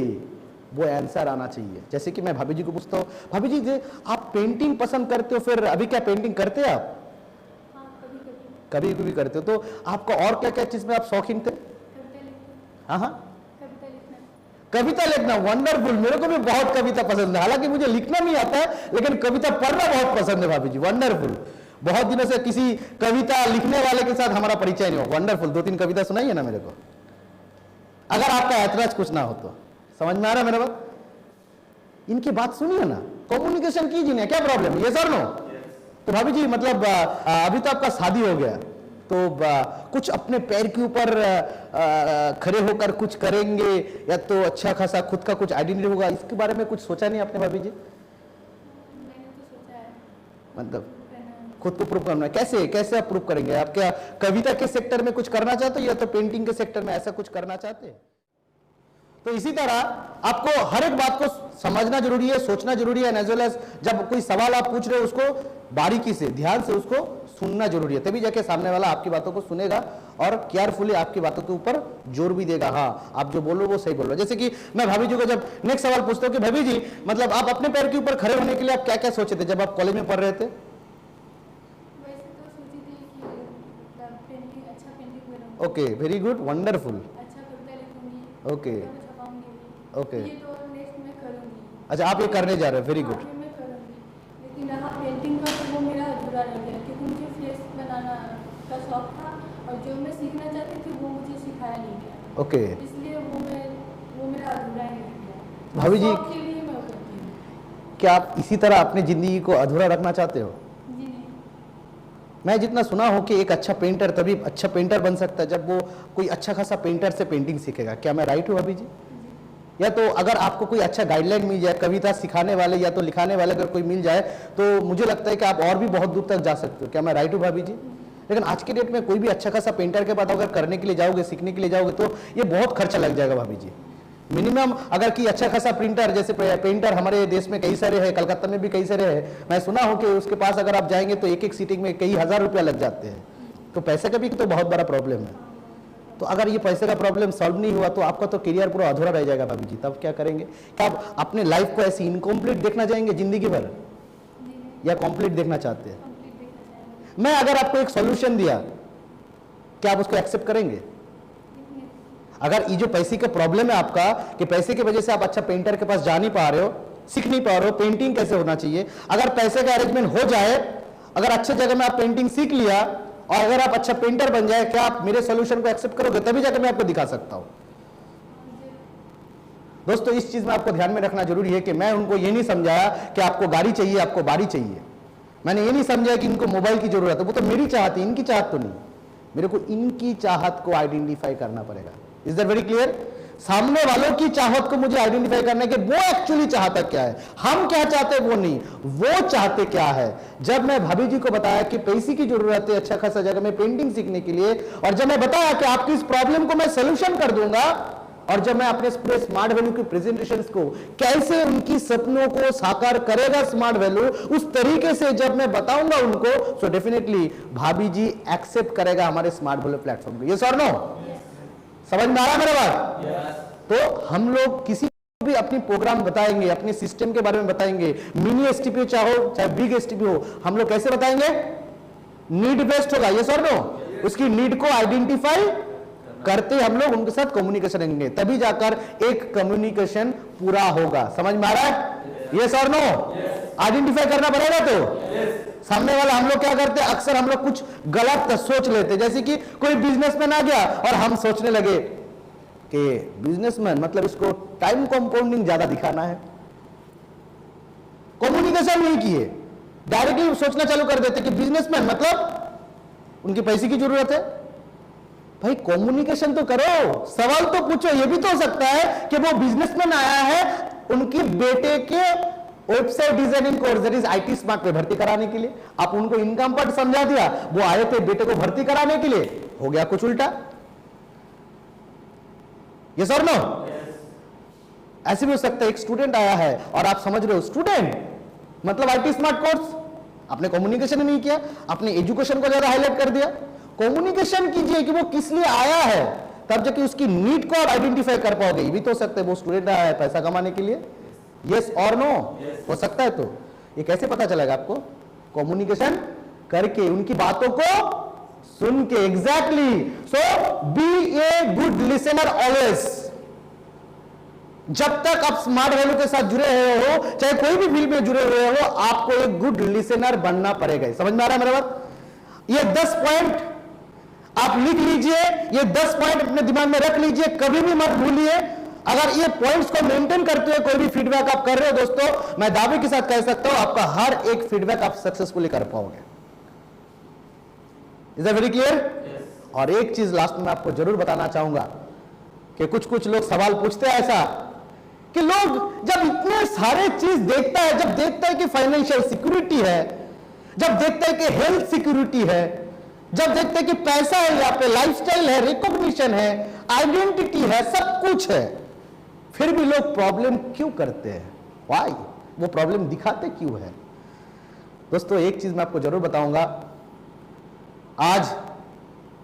वो आंसर आना चाहिए। जैसे कि मैं भाभी जी को पूछता हूँ, भाभी जी आप पेंटिंग पसंद करते हो, फिर अभी क्या पेंटिंग करते हैं आप? कभी कभी करते हो। तो आपका और क्या क्या चीज में आप शौकीन थे? हाँ, कविता लिखना। वंडरफुल, मेरे को भी बहुत कविता पसंद है। हालांकि मुझे लिखना नहीं आता है, लेकिन कविता पढ़ना बहुत पसंद है भाभी जी। वंडरफुल। बहुत दिनों से किसी कविता लिखने वाले के साथ हमारा परिचय नहीं हो। वंडरफुल, 2-3 कविता सुनाइए ना मेरे को, अगर आपका ऐतराज कुछ ना हो तो। समझ में आ रहा है मेरा बात? इनकी बात सुनिए ना, कम्युनिकेशन कीजिए ना, क्या प्रॉब्लम है? ये सर नो? तो भाभी जी मतलब अभी तो आपका शादी हो गया, तो कुछ अपने पैर के ऊपर खड़े होकर कुछ करेंगे, या तो अच्छा खासा खुद का कुछ आइडेंटिटी होगा, इसके बारे में कुछ सोचा नहीं आपने भाभी जी? मैंने तो सोचा है, मतलब खुद को प्रूव करना है। कैसे कैसे आप प्रूव करेंगे? आप क्या कविता के सेक्टर में कुछ करना चाहते हो या तो पेंटिंग के सेक्टर में ऐसा कुछ करना चाहते हैं? तो इसी तरह आपको हर एक बात को समझना जरूरी है, सोचना जरूरी है, एज वेल एज जब कोई सवाल आप पूछ रहे हो उसको बारीकी से ध्यान से उसको सुनना जरूरी है, तभी जाके सामने वाला आपकी बातों को सुनेगा और केयरफुली आपकी बातों के ऊपर जोर भी देगा। हाँ, आप जो बोल रहे हो वो सही बोल रहे हो। जैसे कि मैं भाभी जी को जब नेक्स्ट सवाल पूछता हूँ कि भाभी जी मतलब आप अपने पैर के ऊपर खड़े होने के लिए आप क्या क्या सोचे थे जब आप कॉलेज में पढ़ रहे थे? वैसे तो सोची थी कि पेंटिंग अच्छा पेंटिंग करूँगी, ओके, वेरी गुड, वंडरफुल। अच्छा कविता लिखूंगी, Okay. कविता को छपाऊंगी भी। Okay. ये तो नेक्स्ट में करूँगी। अच्छा, आप ये करने जा रहे हो, वेरी गुड। आगे मैं करूँगी, लेकिन रहा पेंटिंग का तो वो मेरा अधूरा रह गया क्योंकि मुझे फेस बनाना का शौक था और जो मैं सीखना चाहती थी वो मुझे सिखाया नहीं गया। ओके, इसलिए वो मेरा अधूरा ही रह गया। भाभी जी, शौक के लिए मैं वो करती हूँ। क्या आप इसी तरह अपनी जिंदगी को अधूरा रखना चाहते हो? जी नहीं। मैं जितना सुना हो कि एक अच्छा पेंटर तभी अच्छा पेंटर बन सकता है जब वो कोई अच्छा खासा पेंटर से पेंटिंग सीखेगा। क्या मैं राइट हूँ अभी जी? या तो अगर आपको कोई अच्छा गाइडलाइन मिल जाए, कविता सिखाने वाले या तो लिखाने वाले अगर कोई मिल जाए तो मुझे लगता है कि आप और भी बहुत दूर तक जा सकते हो। क्या मैं राइट हूँ भाभी जी? लेकिन आज के डेट में कोई भी अच्छा खासा पेंटर के बाद अगर करने के लिए जाओगे, सीखने के लिए जाओगे तो ये बहुत खर्चा लग जाएगा भाभी जी। मिनिमम अगर कि अच्छा खासा प्रिंटर, जैसे पेंटर हमारे देश में कई सारे हैं, कलकत्ता में भी कई सारे हैं, मैं सुना हूं कि उसके पास अगर आप जाएंगे तो एक एक सीटिंग में कई हजार रुपया लग जाते हैं। तो पैसे का भी तो बहुत बड़ा प्रॉब्लम है। तो अगर ये पैसे का प्रॉब्लम सॉल्व नहीं हुआ तो आपका तो करियर पूरा अधूरा रह जाएगा भाभी जी। तब क्या करेंगे? क्या आप अपने लाइफ को ऐसी इनकम्प्लीट देखना चाहेंगे जिंदगी भर या कंप्लीट देखना चाहते हैं? कंप्लीट देखना चाहेंगे। मैं अगर आपको एक सॉल्यूशन दिया, क्या आप उसको एक्सेप्ट करेंगे? अगर ये जो पैसे का प्रॉब्लम है आपका कि पैसे की वजह से आप अच्छा पेंटर के पास जा नहीं पा रहे हो, सीख नहीं पा रहे हो पेंटिंग कैसे होना चाहिए, अगर पैसे का अरेंजमेंट हो जाए, अगर अच्छे जगह में आप पेंटिंग सीख लिया और अगर आप अच्छा पेंटर बन जाए, क्या आप मेरे सॉल्यूशन को एक्सेप्ट करोगे? तभी जाकर मैं आपको दिखा सकता हूं। दोस्तों, इस चीज में आपको ध्यान में रखना जरूरी है कि मैं उनको ये नहीं समझाया कि आपको गाड़ी चाहिए, आपको बाड़ी चाहिए। मैंने ये नहीं समझा कि इनको मोबाइल की जरूरत है, वो तो मेरी चाहत है, इनकी चाहत तो नहीं। मेरे को इनकी चाहत को आइडेंटिफाई करना पड़ेगा। Is that very clear? सामने वालों की चाहत को मुझे आइडेंटिफाई करना है कि वो एक्चुअली चाहता क्या है, हम क्या चाहते हैं वो नहीं, वो चाहते क्या है। जब मैं भाभी जी को बताया कि पैसे की जरूरत है अच्छा खासा जगह में पेंटिंग सीखने के लिए, और जब मैं बताया कि आपकी इस प्रॉब्लम को मैं सोल्यूशन कर दूंगा, और जब मैं अपने पूरे स्मार्ट वैल्यू की प्रेजेंटेशंस को कैसे उनकी सपनों को साकार करेगा स्मार्ट वैल्यू, उस तरीके से जब मैं बताऊंगा उनको, सो डेफिनेटली भाभी जी एक्सेप्ट करेगा हमारे स्मार्ट वैल्यू प्लेटफॉर्म को। यस और नो? समझ में आ रहा मेरा बात? तो हम लोग किसी को भी अपनी प्रोग्राम बताएंगे, अपने सिस्टम के बारे में बताएंगे, मिनी एसटीपी चाहो चाहे बिग एसटीपी हो, हम लोग कैसे बताएंगे? नीड बेस्ड होगा। यस और नो? उसकी नीड को आइडेंटिफाई करते हम लोग उनके साथ कम्युनिकेशन करेंगे, तभी जाकर एक कम्युनिकेशन पूरा होगा। समझ में आ रहा है? यस और नो? आइडेंटिफाई करना पड़ेगा। तो सामने वाला, हम लोग क्या करते हैं अक्सर, हम लोग कुछ गलत सोच लेते, जैसे कि कोई बिजनेसमैन आ गया और हम सोचने लगे कि बिजनेसमैन मतलब इसको टाइम कंपाउंडिंग ज्यादा दिखाना है, कम्युनिकेशन नहीं किए, डायरेक्टली सोचना चालू कर देते कि बिजनेसमैन मतलब उनकी पैसे की जरूरत है। भाई कम्युनिकेशन तो करो, सवाल तो पूछो। ये भी तो हो सकता है कि वो बिजनेसमैन आया है उनके बेटे के website designing course that is IT smart पे भर्ती कराने के लिए। आप उनको इनकम पार्ट समझा दिया, वो आए थे बेटे को भर्ती कराने के लिए, हो गया कुछ उल्टा। यस और नो? ऐसे भी हो सकता है एक स्टूडेंट आया है और आप समझ रहे हो स्टूडेंट मतलब आईटी स्मार्ट कोर्स, आपने कम्युनिकेशन नहीं किया, आपने एजुकेशन को ज्यादा हाईलाइट कर दिया। कम्युनिकेशन कीजिए कि वो किस लिए आया है, तब जाके उसकी नीड को आप आइडेंटिफाई कर पाओगे। ये भी तो हो सकता है वो स्टूडेंट आया है पैसा कमाने के लिए। यस और नो? हो सकता है। तो ये कैसे पता चलेगा आपको? कम्युनिकेशन करके, उनकी बातों को सुन के। Exactly. So be a good listener always. जब तक आप स्मार्ट वैल्यू के साथ जुड़े हुए हो, चाहे कोई भी फील्ड में जुड़े हुए हो, आपको एक गुड लिसनर बनना पड़ेगा। समझ में आ रहा है मेरा बात? ये 10 पॉइंट आप लिख लीजिए, ये 10 पॉइंट अपने दिमाग में रख लीजिए, कभी भी मत भूलिए। अगर ये पॉइंट्स को मेंटेन करते हुए कोई भी फीडबैक आप कर रहे हो दोस्तों, मैं दावे के साथ कह सकता हूं आपका हर एक फीडबैक आप सक्सेसफुली कर पाओगे। Is that very clear? और एक चीज लास्ट में आपको जरूर बताना चाहूंगा कि कुछ लोग सवाल पूछते हैं ऐसा कि लोग जब इतने सारे चीज देखता है, जब देखता है कि फाइनेंशियल सिक्योरिटी है, जब देखते हैं कि हेल्थ सिक्योरिटी है, जब देखते हैं कि पैसा है, यहाँ पे लाइफस्टाइल है, रिकॉग्निशन है, आइडेंटिटी है, सब कुछ है, फिर भी लोग प्रॉब्लम क्यों करते हैं? वाई? वो प्रॉब्लम दिखाते क्यों है? दोस्तों एक चीज मैं आपको जरूर बताऊंगा, आज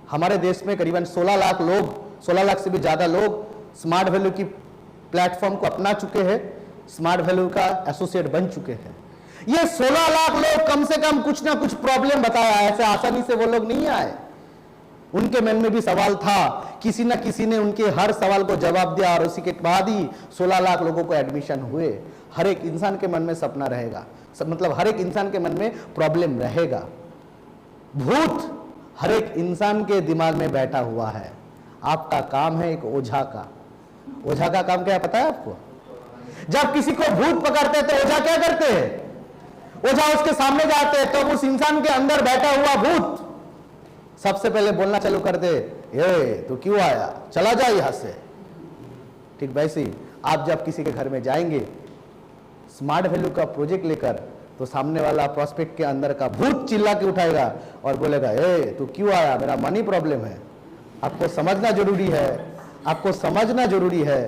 हमारे देश में करीबन 16 लाख लोग, 16 लाख से भी ज्यादा लोग स्मार्ट वैल्यू की प्लेटफॉर्म को अपना चुके हैं, स्मार्ट वैल्यू का एसोसिएट बन चुके हैं। ये 16 लाख लोग कम से कम कुछ ना कुछ प्रॉब्लम बताया, ऐसे आसानी से वो लोग नहीं आए। उनके मन में भी सवाल था, किसी ना किसी ने उनके हर सवाल को जवाब दिया और उसी के बाद ही 16 लाख लोगों को एडमिशन हुए। हर एक इंसान के मन में सपना रहेगा, मतलब हर एक इंसान के मन में प्रॉब्लम रहेगा। भूत हर एक इंसान के दिमाग में बैठा हुआ है। आपका काम है एक ओझा का। ओझा का काम क्या है पता है आपको? जब किसी को भूत पकड़ते हैं तो ओझा क्या करते हैं? ओझा उसके सामने जाते हैं तो उस इंसान के अंदर बैठा हुआ भूत सबसे पहले बोलना चालू कर दे, ए तू क्यों आया, चला जा यहां से। ठीक वैसे ही आप जब किसी के घर में जाएंगे स्मार्ट वैल्यू का प्रोजेक्ट लेकर, तो सामने वाला प्रोस्पेक्ट के अंदर का भूत चिल्ला के उठाएगा और बोलेगा, ए तू क्यों आया, मेरा मनी प्रॉब्लम है। आपको समझना जरूरी है, आपको समझना जरूरी है,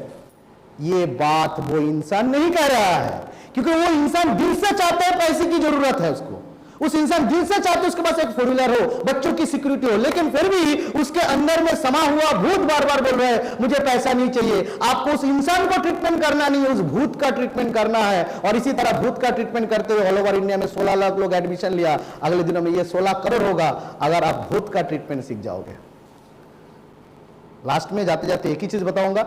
ये बात वो इंसान नहीं कह रहा है, क्योंकि वो इंसान दिल से चाहता है, पैसे की जरूरत है उसको, उस इंसान दिल से चाहते उसके पास एक फोर व्हीलर हो, बच्चों की सिक्योरिटी हो, लेकिन फिर भी उसके अंदर में समा हुआ भूत बार बार बोल रहा है मुझे पैसा नहीं चाहिए। आपको उस इंसान को ट्रीटमेंट करना नहीं, उस भूत का ट्रीटमेंट करना है। और इसी तरह भूत का ट्रीटमेंट करते हुए ऑल ओवर इंडिया में 16 लाख लोग एडमिशन लिया, अगले दिनों में ये 16 करोड़ होगा अगर आप भूत का ट्रीटमेंट सीख जाओगे। लास्ट में जाते जाते एक ही चीज बताऊंगा,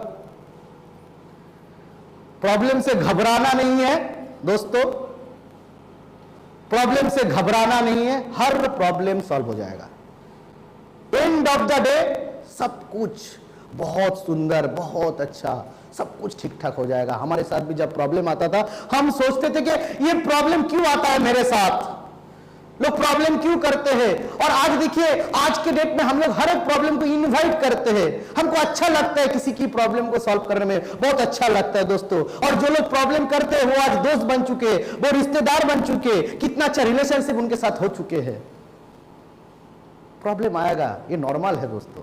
प्रॉब्लम से घबराना नहीं है दोस्तों, प्रॉब्लम से घबराना नहीं है, हर प्रॉब्लम सॉल्व हो जाएगा। एंड ऑफ द डे सब कुछ बहुत सुंदर, बहुत अच्छा, सब कुछ ठीक ठाक हो जाएगा। हमारे साथ भी जब प्रॉब्लम आता था हम सोचते थे कि ये प्रॉब्लम क्यों आता है मेरे साथ, लोग प्रॉब्लम क्यों करते हैं। और आज देखिए आज के डेट में हम लोग हर एक प्रॉब्लम को इनवाइट करते हैं, हमको अच्छा लगता है, किसी की प्रॉब्लम को सॉल्व करने में बहुत अच्छा लगता है दोस्तों। और जो लोग प्रॉब्लम करते हैं वो आज दोस्त बन चुके, वो रिश्तेदार बन चुके, कितना अच्छा रिलेशनशिप उनके साथ हो चुके हैं। प्रॉब्लम आएगा, ये नॉर्मल है दोस्तों,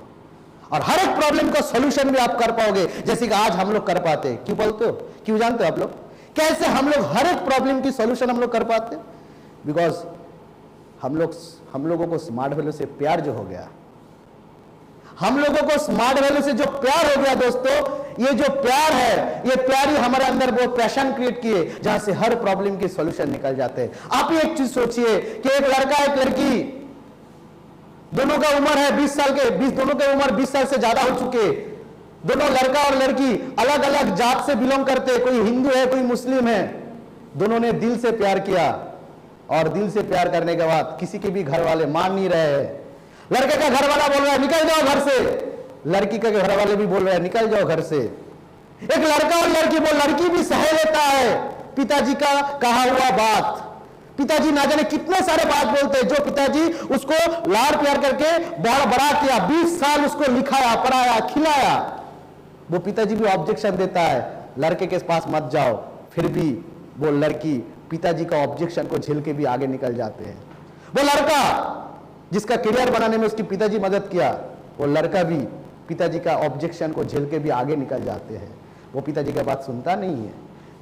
और हर एक प्रॉब्लम का सॉल्यूशन भी आप कर पाओगे, जैसे कि आज हम लोग कर पाते हैं। क्यों बोलते हो, क्यों जानते हो आप लोग कैसे हम लोग हर एक प्रॉब्लम की सॉल्यूशन हम लोग कर पाते? बिकॉज हम लोगों को स्मार्ट वैल्यू से प्यार जो हो गया, हम लोगों को स्मार्ट वैल्यू से जो प्यार हो गया दोस्तों, ये जो प्यार है, ये प्यार ही हमारे अंदर वो पैशन क्रिएट किए जहां से हर प्रॉब्लम के सॉल्यूशन निकल जाते हैं। आप ही एक चीज सोचिए कि एक लड़का एक लड़की, दोनों का उम्र है 20 साल के, दोनों की उम्र 20 साल से ज्यादा हो चुके, दोनों लड़का और लड़की अलग अलग जात से बिलोंग करते, कोई हिंदू है कोई मुस्लिम है, दोनों ने दिल से प्यार किया, और दिल से प्यार करने के बाद किसी के भी घर वाले मान नहीं रहे हैं। लड़के का घर वाला बोल रहा है निकल जाओ घर से, लड़की के घर वाले भी बोल रहे हैं निकल जाओ घर से। एक लड़का और लड़की, वो लड़की भी सह लेता है पिताजी का कहा हुआ बात। पिताजी ना जाने कितने सारे बात बोलते हैं, जो पिताजी उसको लाड़ प्यार करके बड़ा किया, 20 साल उसको लिखाया, पढ़ाया, खिलाया, वो पिताजी भी ऑब्जेक्शन देता है लड़के के पास मत जाओ, फिर भी वो लड़की पिताजी का ऑब्जेक्शन को झेल के भी आगे निकल जाते हैं। वो लड़का जिसका करियर बनाने में उसकी पिताजी मदद किया, वो लड़का भी पिताजी का ऑब्जेक्शन को झेल के भी आगे निकल जाते हैं। वो पिताजी की बात सुनता नहीं है,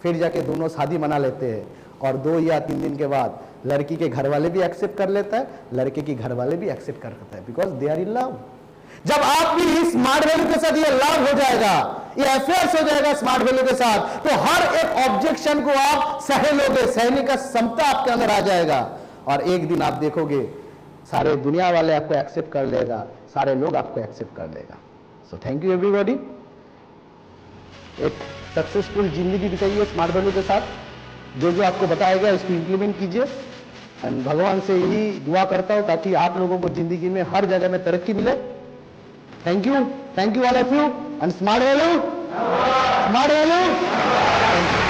फिर जाके दोनों शादी मना लेते हैं, और 2 या 3 दिन के बाद लड़की के घर वाले भी एक्सेप्ट कर लेता है, लड़के के घर वाले भी एक्सेप्ट कर लेता है, because they are in love. जब आप भी इस स्मार्ट वैल्यू के साथ ये लव हो जाएगा, ये अफेयर्स हो जाएगा स्मार्ट वैल्यू के साथ, तो हर एक ऑब्जेक्शन को आप सह लोगे, सहने का क्षमता आपके अंदर आ जाएगा, और एक दिन आप देखोगे सारे दुनिया वाले आपको एक्सेप्ट कर लेगा, सारे लोग आपको एक्सेप्ट कर लेगा। So thank you everybody. एक सक्सेसफुल जिंदगी बिताइए स्मार्ट वैल्यू के साथ, जो जो आपको बताया गया उसको इंप्लीमेंट कीजिए, एंड भगवान से यही दुआ करता हूं ताकि आप लोगों को जिंदगी में हर जगह में तरक्की मिले। Thank you all of you, and smart value, smart value. Thank you.